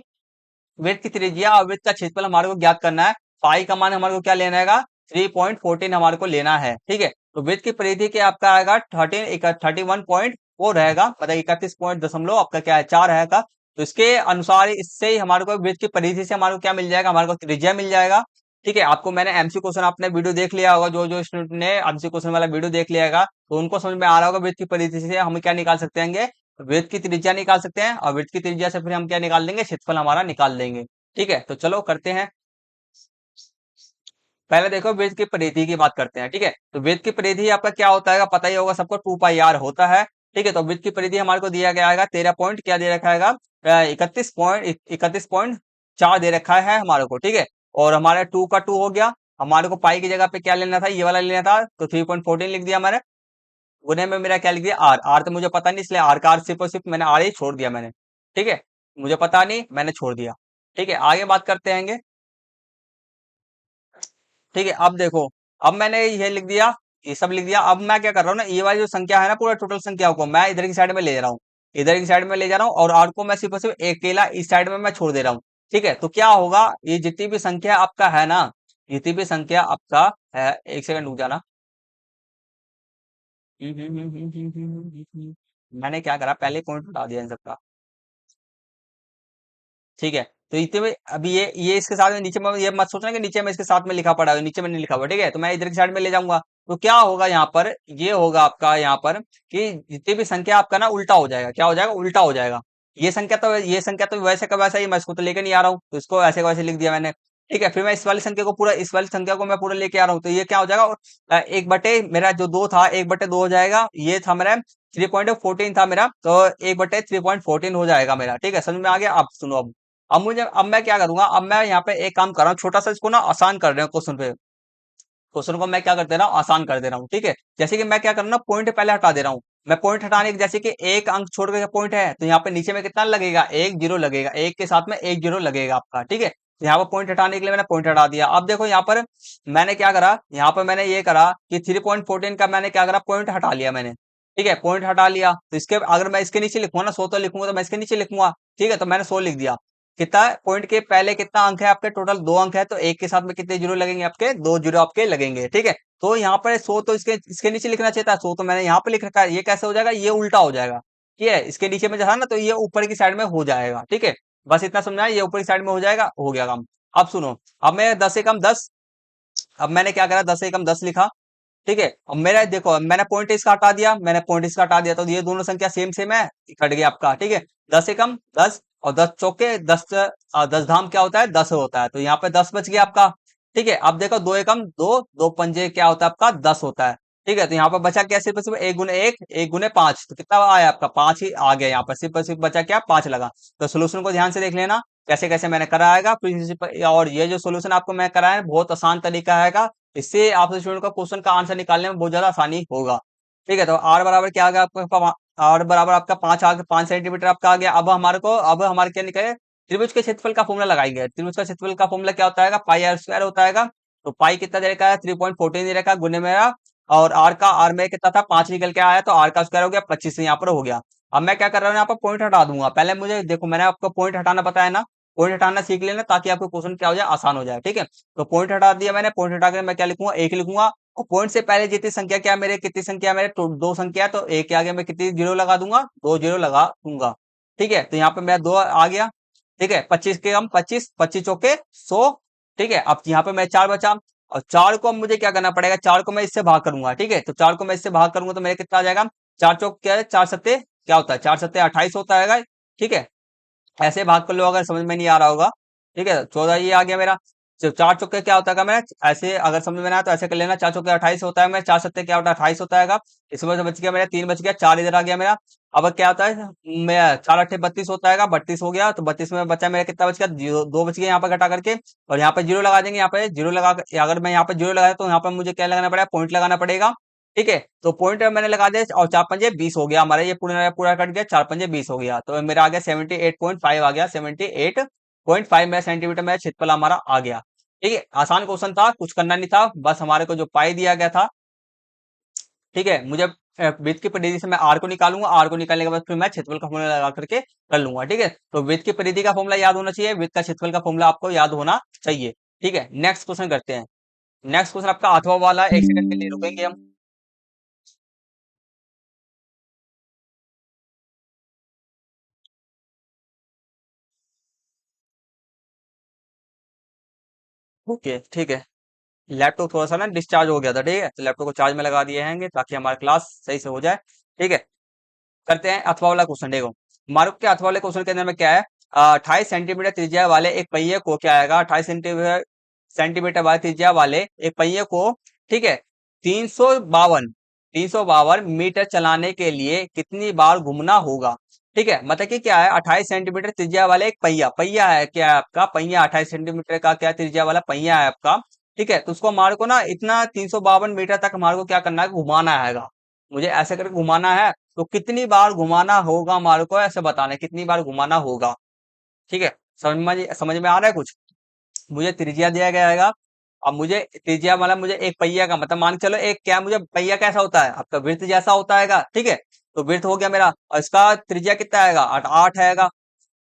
त्रिज्या और वृत्त का क्षेत्रफल हमारे को ज्ञात करना है। पाई का मान हमारे को क्या लेना है, 3.14 हमारे को लेना है, ठीक है। तो वृत्त की परिधि के आपका आएगा 31.4 रहेगा, मतलब 31 पॉइंट दशमलव आपका क्या है, 4 रहेगा। तो इसके अनुसार इससे ही हमारे को वृत्त की परिधि से हमारे को क्या मिल जाएगा, हमारे को त्रिज्या मिल जाएगा, ठीक है। आपको मैंने एमसी क्वेश्चन आपने वीडियो देख लिया होगा, जो जो स्टूडेंट ने एमसी क्वेश्चन वाला वीडियो देख लिया होगा, तो उनको समझ में आ रहा होगा वृत्त की परिधि से हम क्या निकाल सकते हैं, वृत्त की त्रिज्या निकाल सकते हैं, और वृत्त की त्रिज्या से फिर हम क्या निकाल देंगे, क्षेत्रफल हमारा निकाल देंगे, ठीक है। तो चलो करते हैं। पहले देखो वृत्त की परिधि की बात करते हैं, ठीक है। तो वृत्त की परिधि आपका क्या होता है, पता ही होगा सबको, 2 पाई आर होता है, ठीक है। तो वृत्त की परिधि हमारे को दिया गया है 13 पॉइंट क्या दे रखा है, 31.4 दे रखा है हमारे को, ठीक है। और हमारे 2 का 2 हो गया, हमारे को पाई की जगह पे क्या लेना था, ये वाला लेना था, तो 3.14 लिख दिया मैंने। गुने में मेरा क्या लिख दिया, आर, आर तो मुझे पता नहीं, इसलिए आर का आर सिर्फ और सिर्फ मैंने आर ही छोड़ दिया मैंने, ठीक है, मुझे पता नहीं मैंने छोड़ दिया, ठीक है। आगे बात करते हैं, ठीक है। अब देखो, अब मैंने ये लिख दिया, ये सब लिख दिया। अब मैं क्या कर रहा हूँ ना, ये वाली जो संख्या है ना, पूरा टोटल संख्या को मैं इधर की साइड में ले जा रहा हूँ, इधर की साइड में ले जा रहा हूँ, और आर को मैं सिर्फ और सिर्फ अकेला इस साइड में मैं छोड़ दे रहा हूँ, ठीक है। तो क्या होगा, ये जितनी भी संख्या आपका है ना, जितनी भी संख्या आपका है, एक सेकंड रुक जाना। मैंने क्या करा, पहले पॉइंट उठा दिया इन सबका, ठीक है। तो इतने में अभी ये इसके साथ में नीचे में, ये मत सोचना कि नीचे में इसके साथ में लिखा पड़ा है, नीचे में नहीं लिखा हुआ, ठीक है। तो मैं इधर की साइड में ले जाऊंगा, तो क्या होगा यहाँ पर, ये होगा आपका यहाँ पर कि जितनी भी संख्या आपका ना उल्टा हो जाएगा, क्या हो जाएगा, उल्टा हो जाएगा। ये संख्या तो वैसे का वैसा ही, मैं इसको तो लेके नहीं आ रहा हूँ, तो इसको ऐसे का वैसे लिख दिया मैंने, ठीक है। फिर मैं इस वाली संख्या को मैं पूरा लेके आ रहा हूँ, तो ये क्या हो जाएगा, एक बटे मेरा जो 2 था, 1/2 हो जाएगा, ये था मेरा 3.14 था मेरा, तो 1/3.14 हो जाएगा मेरा, ठीक है। समझ में आ गया। अब सुनो, अब मैं क्या करूंगा, अब मैं यहाँ पे एक काम कर रहा हूँ, छोटा सा इसको ना आसान कर रहे हैं क्वेश्चन पे, क्वेश्चन को मैं क्या कर दे रहा हूँ, आसान कर दे रहा हूँ, ठीक है। जैसे कि मैं क्या कर रहा हूँ ना, पॉइंट पहले हटा दे रहा हूँ, मैं पॉइंट हटाने के, जैसे कि एक अंक छोड़ के पॉइंट है, तो यहाँ पे नीचे में कितना लगेगा, एक जीरो लगेगा, एक के साथ में एक जीरो लगेगा आपका, ठीक है। तो यहाँ पर पॉइंट हटाने के लिए मैंने पॉइंट हटा दिया। अब देखो यहाँ पर मैंने क्या करा, यहाँ पर मैंने ये करा कि 3.14 का मैंने क्या करा, पॉइंट हटा लिया मैंने, ठीक है, पॉइंट हटा लिया। तो इसके अगर मैं इसके नीचे लिखूंगा ना, 100 तो लिखूंगा, तो मैं इसके नीचे लिखूंगा, ठीक है। तो मैंने 100 लिख दिया। कितना पॉइंट के पहले कितना अंक है आपके, टोटल 2 अंक है, तो एक के साथ में कितने जीरो लगेंगे आपके, 2 जीरो आपके लगेंगे, ठीक है। तो यहाँ पर 100 तो इसके नीचे लिखना चाहिए था, 100 तो मैंने यहाँ पे लिख रखा है, ये कैसे हो जाएगा, ये उल्टा हो जाएगा, ठीक है। इसके नीचे में जो है ना, तो ये ऊपर की साइड में हो जाएगा, ठीक है। बस इतना समझना है, ये ऊपर की साइड में हो जाएगा, हो गया काम। अब सुनो, अब मैं 10 से कम 10, अब मैंने क्या करा, 10 से कम 10 लिखा, ठीक है। अब मेरा देखो, मैंने पॉइंट इसका हटा दिया, तो ये दोनों संख्या सेम सेम है, कट गया आपका, ठीक है। 10 से कम 10, और 10 चौके 10 धाम क्या होता है, 10 होता है, तो यहाँ पे 10 बच गया आपका। ठीक है, अब देखो दो एकम दो, दो पंजे क्या होता है आपका, 10 होता है। ठीक है, तो यहाँ पर बचा क्या, सिर्फ और सिर्फ एक गुने एक, एक गुने पांच, तो कितना आया आपका, पांच ही आ गया। यहाँ पर सिर्फ और सिर्फ बचा क्या, पांच लगा। तो सोल्यूशन को ध्यान से देख लेना कैसे कैसे मैंने कराएगा प्रिंसिपल। और ये जो सोल्यूशन आपको मैं कराया बहुत आसान तरीका है, इससे आपसे स्टूडेंट का क्वेश्चन का आंसर निकालने में बहुत ज्यादा आसानी होगा। ठीक है, तो आर बराबर क्या आ गया आपका, आर बराबर आपका 5 सेंटीमीटर आपका आ गया। अब हमारे क्या निकले, त्रिभुज के क्षेत्रफल का फॉर्मूला लगाएंगे। त्रिभुज का क्षेत्रफल का फॉर्मूला क्या होता है, पाई आर स्क्वायर होता है। तो पाई कितना दे रखा है, 3.14 दे रखा है, गुने मेरा, और आर में कितना था, 5 निकल के आया, तो आर का स्क्वायर हो गया 25 यहाँ पर हो गया। अब मैं क्या कर रहा हूँ, यहाँ पर पॉइंट हटा दूंगा। पहले मुझे देखो, मैंने आपको पॉइंट हटाना बताया ना, पॉइंट हटाना सीख लेना ताकि आपको क्वेश्चन क्या हो जाए, आसान हो जाए। ठीक है, तो पॉइंट हटा दिया मैंने, पॉइंट हटा कर मैं क्या लिखूंगा, एक लिखूंगा। और पॉइंट से पहले जितनी संख्या क्या है मेरे, कितनी संख्या है मेरे, तो दो संख्या है, तो एक के आगे मैं कितनी जीरो लगा दूंगा, दो जीरो लगा दूंगा। ठीक है, तो यहाँ पे मेरा दो आ गया। ठीक है, 25 के हम 25, 25 चौके 100। ठीक है, अब यहाँ पे मैं चार बचा, और चार को अब मुझे क्या करना पड़ेगा, चार को मैं इससे भाग करूंगा। ठीक है, तो चार को मैं इससे भाग करूंगा तो मेरे कितना आ जाएगा, चार चौक क्या है, चार सत्ते क्या होता है, चार सत्ते 28 होता है। ठीक है, ऐसे भाग कर लो अगर समझ में नहीं आ रहा होगा। ठीक है, 14 ये आ गया मेरा। चार चौके क्या होता है मेरा, ऐसे अगर समझ में ना आया तो ऐसे कर लेना, चार चौके 28 होता है, मेरा चार सत्ते क्या होता है, 28 होता है। इसमें से बच गया मेरा तीन, बच गया चार, इधर आ गया मेरा। अब क्या होता है, मैं चार अट्ठे 32 होता है, 32 हो गया, तो 32 में बचा मेरा कितना बच गया, जीरो, दो बच गया यहाँ पर घटा करके। और यहाँ पे जीरो लगा देंगे, यहाँ पे जीरो लगा, अगर मैं यहाँ पे जीरो लगाया तो यहाँ पर मुझे क्या लगाना पड़ेगा, पॉइंट लगाना पड़ेगा। ठीक है, तो पॉइंट मैंने लगा दिया, और चार पंजे 20 हो गया हमारा, ये पूरा पूरा कट गया, चार पंजे 20 हो गया, तो मेरा आ गया 78.5 आ गया, 78.5 मेरा सेंटीमीटर मेरा क्षेत्रफल हमारा आ गया। ठीक है, आसान क्वेश्चन था, कुछ करना नहीं था, बस हमारे को जो पाई दिया गया था। ठीक है, मुझे वृत्त की परिधि से मैं आर को निकालूंगा, आर को निकालने के बाद फिर मैं क्षेत्रफल का फॉर्मूला लगा करके कर लूंगा। ठीक है, तो वृत्त की परिधि का फॉर्मूला याद होना चाहिए, वृत्त का क्षेत्रफल का फॉर्मूला आपको याद होना चाहिए। ठीक है, नेक्स्ट क्वेश्चन करते हैं। नेक्स्ट क्वेश्चन आपका अथवा वाला है, एक सेकंड के लिए रुकेंगे हम। ओके, ठीक है। लैपटॉप थोड़ा सा ना डिस्चार्ज हो गया था। ठीक है, तो लैपटॉप को चार्ज में लगा दिए हैं ताकि हमारा क्लास सही से हो जाए। ठीक है, करते हैं अथवा वाला क्वेश्चन। देखो, हमारे के अथवा वाले क्वेश्चन के अंदर में क्या है, 28 सेंटीमीटर त्रिज्या वाले एक पहिए को क्या आएगा, 28 सेंटीमीटर वाले त्रिज्या वाले एक पहिए को, ठीक है, 352 मीटर चलाने के लिए कितनी बार घूमना होगा। ठीक है, मतलब कि क्या है, 28 सेंटीमीटर त्रिज्या वाले एक पहिया, पहिया है क्या है आपका, पहिया 28 सेंटीमीटर का क्या त्रिज्या वाला पहिया है आपका। ठीक है, तो उसको हमारे को ना इतना 352 मीटर तक हमारे को क्या करना है, घुमाना है। मुझे ऐसे करके घुमाना है, तो कितनी बार घुमाना होगा हमारे को, ऐसे बताना है कितनी बार घुमाना होगा। ठीक है, समझ में आ रहा है कुछ। मुझे त्रिज्या दिया गया है। अब मुझे त्रिज्या मतलब मुझे एक पहिया का मतलब मान के चलो, एक क्या, मुझे पहिया कैसा होता है आपका, वृत्त जैसा होता है। ठीक है, तो वृत्त हो गया मेरा, और इसका त्रिज्या कितना आएगा, आठ आठ आएगा।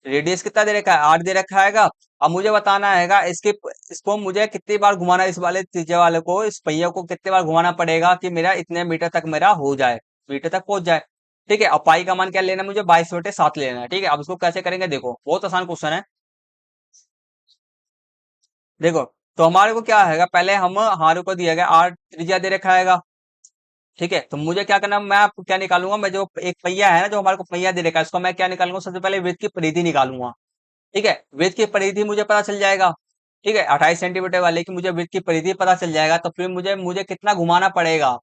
रेडियस कितना दे रखा है, 8 दे रखा है। अब मुझे बताना है इसको मुझे कितनी बार घुमाना है, इस वाले त्रिज्या वाले को, इस पहिया को कितनी बार घुमाना पड़ेगा कि मेरा इतने मीटर तक मेरा हो जाए, मीटर तक पहुंच जाए। ठीक है, अब पाई का मान क्या लेना है मुझे, 22/7 लेना है। ठीक है, अब इसको कैसे करेंगे, देखो बहुत आसान क्वेश्चन है। देखो, तो हमारे को क्या है, पहले हमारे को दिया गया आर त्रिज्या दे रखा है। ठीक है, तो मुझे क्या करना है, मैं आपको क्या निकालूंगा, मैं जो एक पहिया है ना, जो हमारे को पहिया दे रखा है, इसको मैं क्या निकालूंगा, सबसे पहले वृत्त की परिधि निकालूंगा। ठीक है, वृत्त की परिधि मुझे पता चल जाएगा। ठीक है, 28 सेंटीमीटर वाले की मुझे वृत्त की परिधि पता चल जाएगा, तो फिर मुझे मुझे कितना घुमाना पड़ेगा।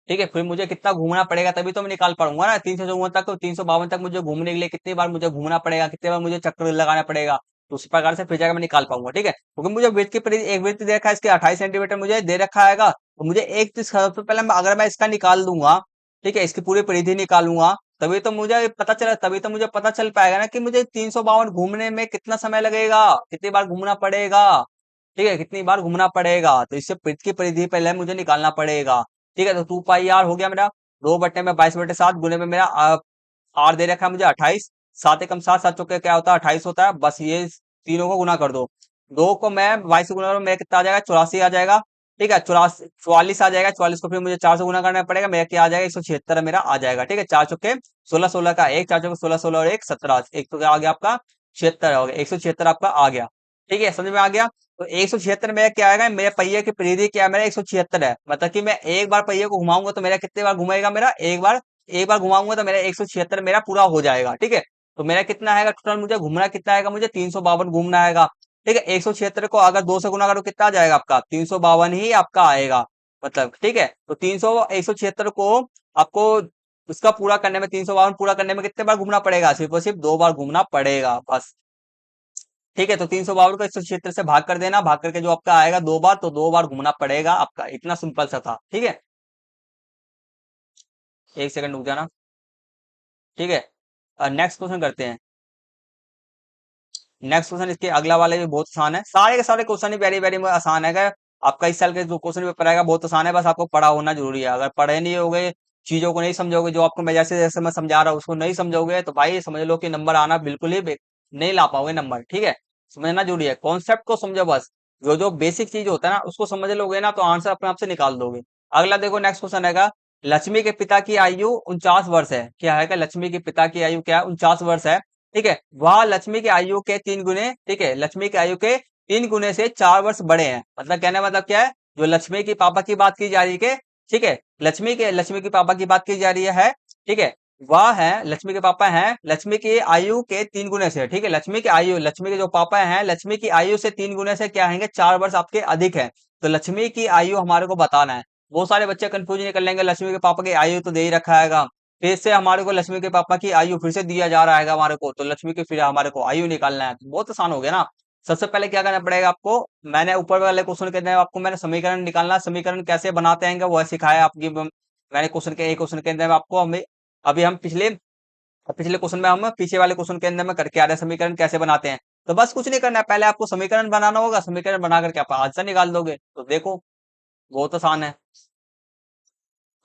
ठीक है, फिर मुझे कितना घूमना पड़ेगा तभी तो मैं निकाल पाऊंगा ना, 354 तक, 352 तक मुझे घूमने के लिए कितनी बार मुझे घूमना पड़ेगा, कितने बार मुझे चक्कर लगाना पड़ेगा, तो उसी प्रकार से फिर जाकर मैं निकाल पाऊंगा। ठीक है, क्योंकि मुझे वृत्त की परिधि, एक वृत्त दे रखा है, इसके 28 सेंटीमीटर मुझे दे रखा है, तो मुझे एक चीज सबसे पहले अगर मैं इसका निकाल दूंगा, ठीक है, इसकी पूरी परिधि निकालूंगा, तभी तो मुझे पता चल पाएगा ना कि मुझे 352 घूमने में कितना समय लगेगा, कितनी बार घूमना पड़ेगा। ठीक है, कितनी बार घूमना पड़ेगा, तो इससे वृत्त की परिधि पहले मुझे निकालना पड़ेगा। ठीक है, तो 2 पाई आर हो गया मेरा, 2/22/7 गुने में मेरा आर दे रखा है मुझे 28, सात एकम सात, सात चौके क्या होता है 28 होता है, बस ये तीनों को गुना कर दो। दो को मैं 22 से गुना करूँ, मेरा कितना आ जाएगा, 84 आ जाएगा। ठीक है, 44 आ जाएगा, 44 को फिर मुझे 4 से गुना करना पड़ेगा, मेरा क्या आ जाएगा, 176 मेरा आ जाएगा। ठीक है, चार चौके 16, 16 का एक, चार चौके 16, 16 और एक 17, एक तो क्या आ गया आपका 76 हो गया, 176 आपका आ गया। ठीक है, समझ में आ गया। तो 176 मेरा क्या आएगा, मेरे पहिए की परिधि क्या है, मेरा 176 है, मतलब कि मैं एक बार पहिए को घुमाऊंगा तो मेरा कितने बार घुमाएगा, मेरा एक बार, एक बार घुमाऊंगा तो मेरा 176 मेरा पूरा हो जाएगा। ठीक है, तो मेरा कितना आएगा टोटल, मुझे घूमना कितना आएगा, मुझे 352 घूमना आएगा। ठीक है, 176 को अगर 2 से गुना करो कितना आ जाएगा आपका, 352 ही आपका आएगा। मतलब ठीक है, तो 176 को आपको उसका पूरा करने में, 352 पूरा करने में कितने बार घूमना पड़ेगा, सिर्फ और सिर्फ 2 बार घूमना पड़ेगा बस। ठीक है, तो 352 को 176 से भाग कर देना, भाग करके जो आपका आएगा 2 बार, तो 2 बार घूमना पड़ेगा आपका। इतना सिंपल सा था। ठीक है, एक सेकंड रुक जाना। ठीक है, नेक्स्ट क्वेश्चन करते हैं। नेक्स्ट क्वेश्चन इसके अगला वाले भी बहुत आसान है, सारे के सारे क्वेश्चन ही वेरी वेरी आसान है। आपका इस साल के जो क्वेश्चन पेपर आएगा बहुत आसान है, बस आपको पढ़ा होना जरूरी है। अगर पढ़े नहीं होगे, चीजों को नहीं समझोगे, जो आपको मैं जैसे जैसे मैं समझा रहा हूँ उसको नहीं समझोगे, तो भाई समझ लो कि नंबर आना बिल्कुल ही नहीं ला पाओगे नंबर। ठीक है, समझना जरूरी है, कॉन्सेप्ट को समझो बस। जो जो बेसिक चीज होता है ना उसको समझ लोगे ना, तो आंसर अपने आप से निकाल दोगे। अगला देखो, नेक्स्ट क्वेश्चन है, लक्ष्मी के पिता की आयु 49 वर्ष है। क्या है, लक्ष्मी के पिता की आयु क्या है, 49 वर्ष है। ठीक है, वह लक्ष्मी की आयु के 3 गुने, ठीक है, लक्ष्मी की आयु के 3 गुने से 4 वर्ष बड़े हैं। मतलब कहने का मतलब क्या है, जो लक्ष्मी की पापा की बात की जा रही है, ठीक है, लक्ष्मी के पापा की बात की जा रही है। ठीक है, वह है, लक्ष्मी के पापा हैं लक्ष्मी की आयु के 3 गुने से। ठीक है, लक्ष्मी की आयु, लक्ष्मी के जो पापा हैं लक्ष्मी की आयु से 3 गुने से क्या है, 4 वर्ष आपके अधिक है। तो लक्ष्मी की आयु हमारे को बताना है। बहुत सारे बच्चे कंफ्यूज नहीं कर लेंगे, लक्ष्मी के पापा की आयु तो दे ही रखा है, फिर से हमारे को लक्ष्मी के पापा की आयु फिर से दिया जा रहा है हमारे को, तो लक्ष्मी की फिर हमारे को आयु निकालना है। तो बहुत आसान हो गया ना। सबसे पहले क्या करना पड़ेगा आपको, मैंने ऊपर वाले क्वेश्चन के अंदर आपको मैंने समीकरण निकालना, समीकरण कैसे बनाते हैं वो सिखाया आपकी मैंने क्वेश्चन के एक क्वेश्चन के अंदर में आपको। हमें अभी हम पिछले पिछले क्वेश्चन में, हम पीछे वाले क्वेश्चन के अंदर में करके आ रहे हैं समीकरण कैसे बनाते हैं। तो बस कुछ नहीं करना है, पहले आपको समीकरण बनाना होगा, समीकरण बना करके आप आंसर निकाल दोगे। तो देखो, बहुत आसान है।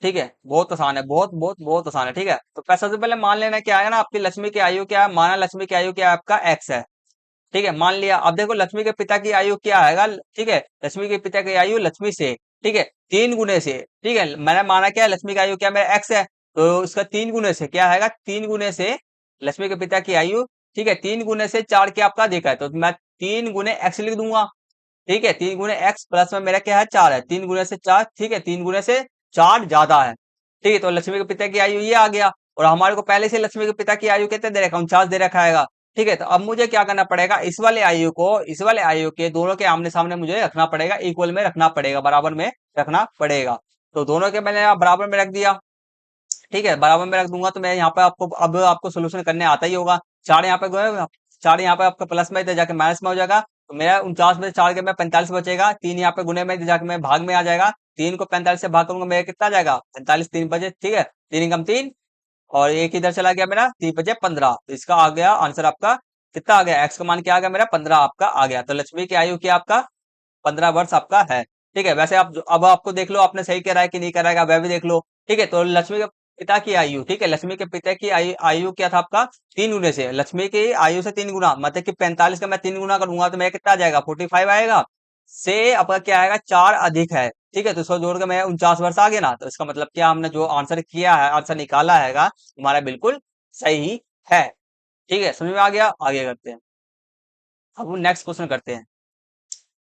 ठीक है, बहुत आसान है, बहुत बहुत बहुत आसान है। ठीक है, तो सबसे पहले मान लेना क्या है ना, आपकी लक्ष्मी की आयु क्या है, माना लक्ष्मी की आयु क्या है आपका एक्स है। ठीक है, मान लिया। अब देखो लक्ष्मी के पिता की आयु क्या है, ठीक है, लक्ष्मी के पिता की आयु लक्ष्मी से, ठीक है, 3 गुने से। ठीक है, मैंने माना क्या है, लक्ष्मी की आयु क्या मेरा एक्स है, तो इसका 3 गुने से क्या है, 3 गुने से लक्ष्मी के पिता की आयु, ठीक है, 3 गुने से 4 क्या आपका देखा है, तो मैं 3 गुने एक्स लिख दूंगा। ठीक है, 3 गुने एक्स प्लस में मेरा क्या है 4 है, 3 गुने से 4। ठीक है, 3 गुने से 4 ज्यादा है। ठीक है, तो लक्ष्मी के पिता की आयु ये आ गया, और हमारे को पहले से लक्ष्मी के पिता की आयु कितने दे रखा, 49 दे रखा है। ठीक है, तो अब मुझे क्या करना पड़ेगा, इस वाले आयु को इस वाले आयु के दोनों के आमने सामने मुझे रखना पड़ेगा, इक्वल में रखना पड़ेगा, बराबर में रखना पड़ेगा। तो दोनों के मैंने यहाँ बराबर में रख दिया। ठीक है, बराबर में रख दूंगा, तो मैं यहाँ पे आपको अब आपको सोल्यूशन करने आता ही होगा। 4 यहाँ पे गए, 4 यहाँ पे आपका प्लस में इधर जाके माइनस में हो जाएगा, तो मेरा 49 में से 4 के में 45 बचेगा। 3 यहाँ पे गुने में इधर जाके मैं भाग में आ जाएगा, 3 को 45 से भाग करूंगा, मेरा कितना आ जाएगा 45, 3 बचे। ठीक है, 3 × 3, और एक इधर चला गया मेरा, 3 × 5 = 15। तो इसका आ गया आंसर आपका कितना आ गया, एक्स का मान क्या आ गया मेरा 15 आपका आ गया। तो लक्ष्मी की आयु क्या आपका 15 वर्ष आपका है। ठीक है, वैसे आप अब आपको देख लो आपने सही करा है कि नहीं करा है, वह भी देख लो। ठीक है, तो लक्ष्मी के पिता की आयु, ठीक है, लक्ष्मी के पिता की आयु क्या था आपका 3 गुने से, लक्ष्मी की आयु से 3 गुना, मतलब कि 45 का मैं 3 गुना करूंगा तो मेरा कितना आ जाएगा 45 आएगा, से आपका क्या आएगा 4 अधिक है। ठीक है, तो इसको जोड़ के मैं 49 वर्ष आ गया ना, तो इसका मतलब क्या, हमने जो आंसर किया है, आंसर निकाला है हमारा बिल्कुल सही है। ठीक है, समझ में आ गया, आगे करते हैं। अब नेक्स्ट क्वेश्चन करते हैं।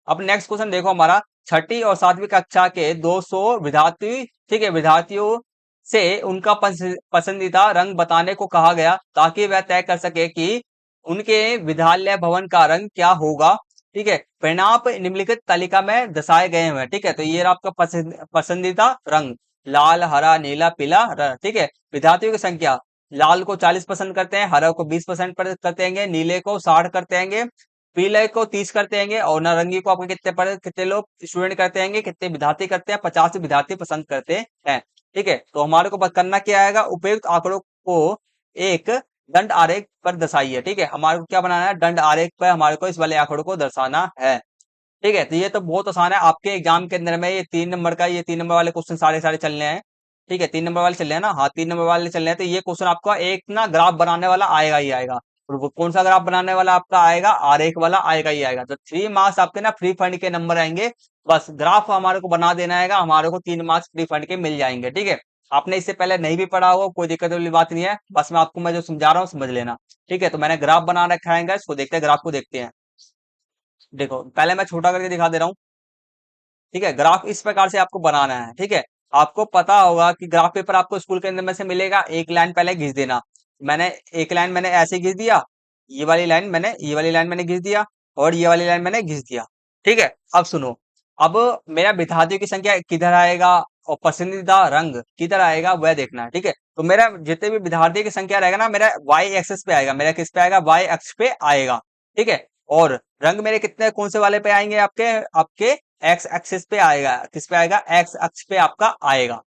अब नेक्स्ट क्वेश्चन देखो हमारा, छठी और 7वीं कक्षा के 200 विद्यार्थी, ठीक है, विद्यार्थियों से उनका पसंदीदा रंग बताने को कहा गया, ताकि वह तय कर सके कि उनके विद्यालय भवन का रंग क्या होगा। ठीक है, परिणाम निम्नलिखित तालिका में दर्शाए गए हैं। ठीक है, तो ये रहा आपका पसंदीदा रंग, लाल, हरा, नीला, पीला, ठीक है। विद्यार्थियों की संख्या, लाल को 40 पसंद करते हैं, हरा को 20 पसंद करते हैं, नीले को 60 करते हैं, पीले को 30 करते हैं, और नारंगी को आपके कितने लोग स्टूडेंट करते हैं, कितने विद्यार्थी करते हैं, 50 विद्यार्थी पसंद करते हैं। ठीक है, तो हमारे को बस करना क्या आएगा, उपयुक्त आंकड़ों को एक दंड आरेख पर दर्शाइए। ठीक है, हमारे को क्या बनाना है, दंड आरेख पर हमारे को इस वाले आंकड़ों को दर्शाना है। ठीक है, तो ये तो बहुत आसान है, आपके एग्जाम के अंदर में ये 3 नंबर का, ये 3 नंबर वाले क्वेश्चन सारे सारे चलने हैं। ठीक है, 3 नंबर वाले चल रहे हैं ना, हाँ 3 नंबर वाले चल रहे हैं, तो ये क्वेश्चन आपका एक ना ग्राफ बनाने वाला आएगा ही आएगा। और वो कौन सा ग्राफ बनाने वाला आपका आएगा, आरेख वाला आएगा ही आएगा। तो 3 मार्क्स आपके ना फ्री फंड के नंबर आएंगे, बस ग्राफ हमारे को बना देना है, हमारे को 3 मार्क्स फ्री फंड के मिल जाएंगे। ठीक है, आपने इससे पहले नहीं भी पढ़ा होगा कोई दिक्कत वाली बात नहीं है, बस मैं जो समझा रहा हूँ समझ लेना। ठीक है, तो मैंने ग्राफ बना रखा है, इसको देखते हैं, ग्राफ को देखते हैं। देखो पहले मैं छोटा करके दिखा दे रहा हूँ। ठीक है, ग्राफ इस प्रकार से आपको बनाना है। ठीक है, आपको पता होगा कि ग्राफ पेपर आपको स्कूल के अंदर में से मिलेगा, एक लाइन पहले खींच देना, मैंने एक लाइन मैंने ऐसे घिस दिया, ये वाली लाइन मैंने घिस दिया, और ये वाली लाइन मैंने घिस दिया। ठीक है, अब सुनो, अब मेरा विद्यार्थियों की संख्या किधर आएगा और पसंदीदा रंग किधर आएगा वह देखना है। ठीक है, तो मेरा जितने भी विद्यार्थी की संख्या रहेगा ना, मेरा वाई एक्सिस पे आएगा, मेरा किस पे आएगा, वाई अक्ष पे आएगा। ठीक है, और रंग मेरे कितने कौन से वाले पे आएंगे, आपके आपके एक्स एक्सिस पे आएगा, किस पे आएगा, एक्स अक्ष पे आपका आएगा।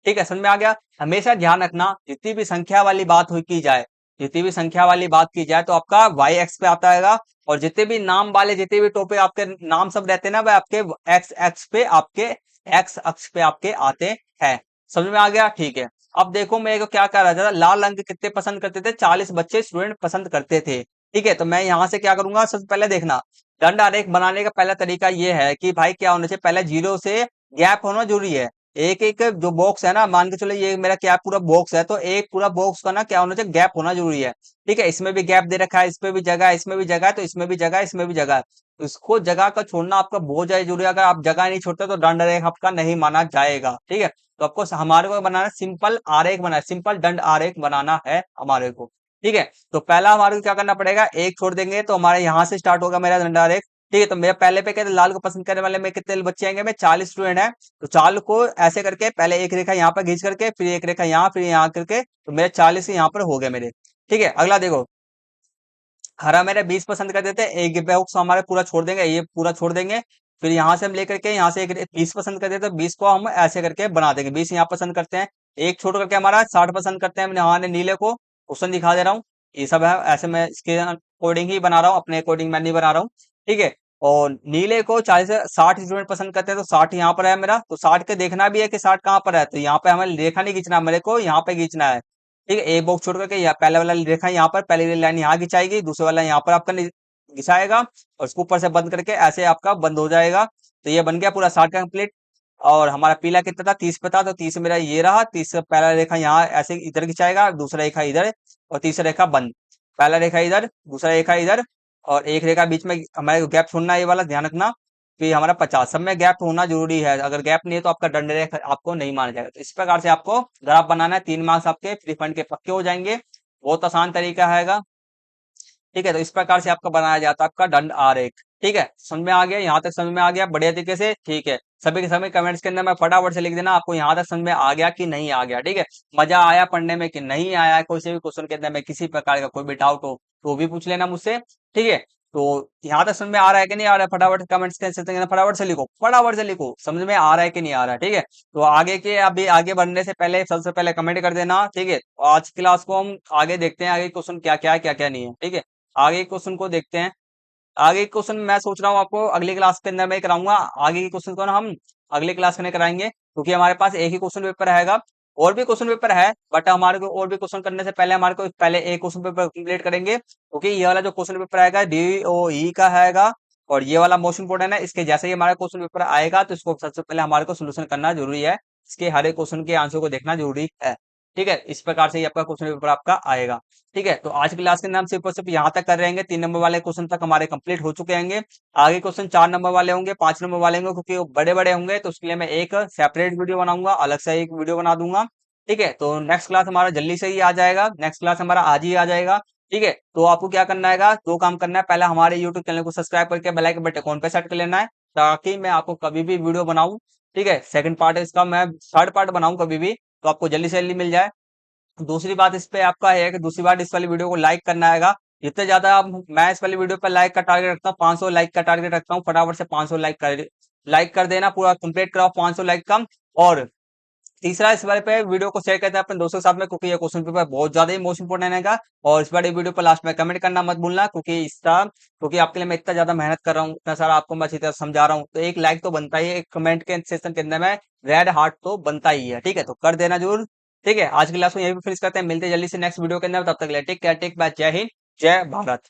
ठीक है, समझ में आ गया। हमेशा ध्यान रखना, जितनी भी संख्या वाली बात हुई की जाए, जितनी भी संख्या वाली बात की जाए तो आपका वाई एक्स पे आता है, और जितने भी नाम वाले जितने भी टॉपिक आपके नाम सब रहते हैं ना, वह आपके एक्स एक्स पे आपके एक्स अक्ष पे आपके आते हैं। समझ में आ गया। ठीक है, अब देखो मेरे को क्या कह रहा था, लाल रंग कितने पसंद करते थे, 40 बच्चे स्टूडेंट पसंद करते थे। ठीक है, तो मैं यहाँ से क्या करूंगा, सबसे पहले देखना, दंड आरेख बनाने का पहला तरीका ये है कि भाई क्या होना चाहिए, पहले जीरो से गैप होना जरूरी है। एक एक जो बॉक्स है ना, मान के चलो ये मेरा क्या पूरा बॉक्स है, तो एक पूरा बॉक्स का ना क्या होना चाहिए, गैप होना जरूरी है। ठीक है, इसमें भी गैप दे रखा है, इसमें भी जगह है, इसमें भी जगह है, तो इसमें भी जगह है, इसमें भी जगह है। तो इसको जगह का छोड़ना आपका बहुत ज्यादा जरूरी है। अगर आप जगह नहीं छोड़ते तो दंड आरेख आपका नहीं माना जाएगा। ठीक है, तो आपको हमारे को बनाना सिंपल आरेख बनाना, सिंपल दंड आरेख बनाना है हमारे को। ठीक है, तो पहला हमारे को क्या करना पड़ेगा, एक छोड़ देंगे तो हमारे यहाँ से स्टार्ट होगा मेरा दंड आरेख। ठीक है, तो मेरा पहले पे कहते लाल को पसंद करने वाले में कितने बच्चे आएंगे, में 40 स्टूडेंट है। तो 4 को ऐसे करके पहले एक रेखा यहाँ पर खींच करके, फिर एक रेखा यहाँ, फिर यहाँ करके, तो मेरे 40 यहाँ पर हो गए मेरे। ठीक है, अगला देखो, हरा मेरे 20 पसंद कर देते हैं, एक बॉक्स हमारे पूरा छोड़ देंगे, ये पूरा छोड़ देंगे। फिर यहाँ से हम लेकर के यहाँ से एक 20 पसंद कर देते हैं, 20 को हम ऐसे करके बना देंगे, 20 यहाँ पसंद करते हैं, एक छोड़ करके हमारा 60 पसंद करते हैं। हमारे नीले को क्वेश्चन दिखा दे रहा हूँ, ये सब है, ऐसे मैं इसके अकॉर्डिंग ही बना रहा हूँ, अपने अकॉर्डिंग मैं नहीं बना रहा हूँ। ठीक है, और नीले को 40 से 60 स्टूडेंट पसंद करते हैं, तो 60 यहाँ पर है मेरा, तो 60 के देखना भी है कि 60 कहाँ पर है, तो यहाँ पे हमें रेखा नहीं खींचना, मेरे को यहाँ पे खींचना है। ठीक है, एक बॉक्स छोड़ करके पहले वाला रेखा यहाँ पर, पहली वाली लाइन यहाँ खिंचाएगी, दूसरे वाला यहाँ पर आपका घिसाएगा, और उसको ऊपर से बंद करके ऐसे आपका बंद हो जाएगा। तो ये बन गया पूरा 60 का कंप्लीट। और हमारा पीला कितना था, 30 पे था, तो 30 मेरा ये रहा, 30 का पहला रेखा यहाँ ऐसे इधर खिंचाएगा, दूसरा रेखा इधर, और तीसरा रेखा बंद, पहला रेखा इधर, दूसरा रेखा इधर, और एक रेखा बीच में हमारे गैप छोड़ना है, ये वाला ध्यान रखना। फिर हमारा 50, सब में गैप होना जरूरी है, अगर गैप नहीं है तो आपका दंड रेखा आपको नहीं माना जाएगा। तो इस प्रकार से आपको ग्राफ बनाना है, 3 मार्क्स आपके फ्री फंड के पक्के हो जाएंगे। बहुत आसान तरीका है। ठीक है, तो इस प्रकार से आपका बनाया जाता है आपका दंड आरेख। ठीक है, समझ में आ गया, यहाँ तक समझ में आ गया बढ़िया तरीके से। ठीक है, सभी के सभी कमेंट्स के अंदर मैं फटाफट से लिख देना आपको यहाँ तक समझ में आ गया कि नहीं आ गया। ठीक है, मजा आया पढ़ने में कि नहीं आया, कोई से भी क्वेश्चन के अंदर में किसी प्रकार का कोई भी डाउट हो तो वो भी पूछ लेना मुझसे। ठीक है, तो यहाँ तक समझ में आ रहा है कि नहीं आ रहा है, फटाफट कमेंट्स के अंदर फटाफट से लिखो, फटाफट से लिखो, समझ में आ रहा है कि नहीं आ रहा है। ठीक है, तो आगे के अभी आगे बढ़ने से पहले सबसे पहले कमेंट कर देना। ठीक है, आज की क्लास को हम आगे देखते हैं, आगे क्वेश्चन क्या क्या है क्या क्या नहीं है। ठीक है, आगे क्वेश्चन को देखते हैं। आगे क्वेश्चन मैं सोच रहा हूँ आपको अगली क्लास के अंदर मैं कराऊंगा, आगे के क्वेश्चन को ना हम अगली क्लास में कराएंगे, क्योंकि हमारे पास एक ही क्वेश्चन पेपर रहेगा। और भी क्वेश्चन पेपर है, बट हमारे को और भी क्वेश्चन करने से पहले हमारे को पहले एक क्वेश्चन पेपर कंप्लीट करेंगे, क्योंकि ये वाला जो क्वेश्चन पेपर आएगा डीओई का है, और ये वाला मोस्ट इंपोर्टेंट है। इसके जैसे ही हमारा क्वेश्चन पेपर आएगा तो इसको सबसे पहले हमारे को सोल्यूशन करना जरूरी है, इसके हर एक क्वेश्चन के आंसर को देखना जरूरी है। ठीक है, इस प्रकार से ही आपका क्वेश्चन पेपर आपका आएगा। ठीक है, तो आज की क्लास के अंदर हम सिर्फ और सिर्फ यहाँ तक कर रहेंगे, 3 नंबर वाले क्वेश्चन तक हमारे कंप्लीट हो चुके होंगे। आगे क्वेश्चन 4 नंबर वाले होंगे, 5 नंबर वाले होंगे, क्योंकि वो बड़े बड़े होंगे, तो उसके लिए मैं एक सेपरेट वीडियो बनाऊंगा, अलग से एक वीडियो बना दूंगा। ठीक है, तो नेक्स्ट क्लास हमारा जल्दी से ही आ जाएगा, नेक्स्ट क्लास हमारा आज ही आ जाएगा। ठीक है, तो आपको क्या करना है, दो काम करना है, पहला हमारे यूट्यूब चैनल को सब्सक्राइब करके बेल आइकन बटन ऑन पे सेट कर लेना है, ताकि मैं आपको कभी भी वीडियो बनाऊं, ठीक है, सेकंड पार्ट इसका मैं थर्ड पार्ट बनाऊं कभी भी, तो आपको जल्दी से जल्दी मिल जाए। दूसरी बात इस पे आपका है कि दूसरी बात इस वाली वीडियो को लाइक करना है। जितने ज्यादा आप, मैं इस वाली वीडियो पर लाइक का टारगेट रखता हूँ, 500 लाइक का टारगेट रखता हूँ, फटाफट से 500 लाइक कर देना, पूरा कंप्लीट कराओ 500 लाइक का। और तीसरा, इस बारे पे वीडियो को शेयर करते हैं अपने दोस्तों के साथ में, क्योंकि ये क्वेश्चन पेपर बहुत ज्यादा ही मोस्ट इंपोर्टेंट है। और इस बार वीडियो पर लास्ट में कमेंट करना मत भूलना, क्योंकि आपके लिए मैं इतना ज्यादा मेहनत कर रहा हूँ, इतना सारा आपको मैं अच्छी तरह समझा रहा हूँ, तो एक लाइक तो बनता ही है, एक कमेंट के सेक्शन के अंदर में रेड हार्ट तो बनता ही है। ठीक है, तो कर देना जरूर। ठीक है, आज की क्लास में यही भी फिनिश करते हैं, मिलते हैं जल्दी से नेक्स्ट वीडियो के अंदर, तब तक ले टेक केयर, टेक बाय, जय हिंद, जय भारत।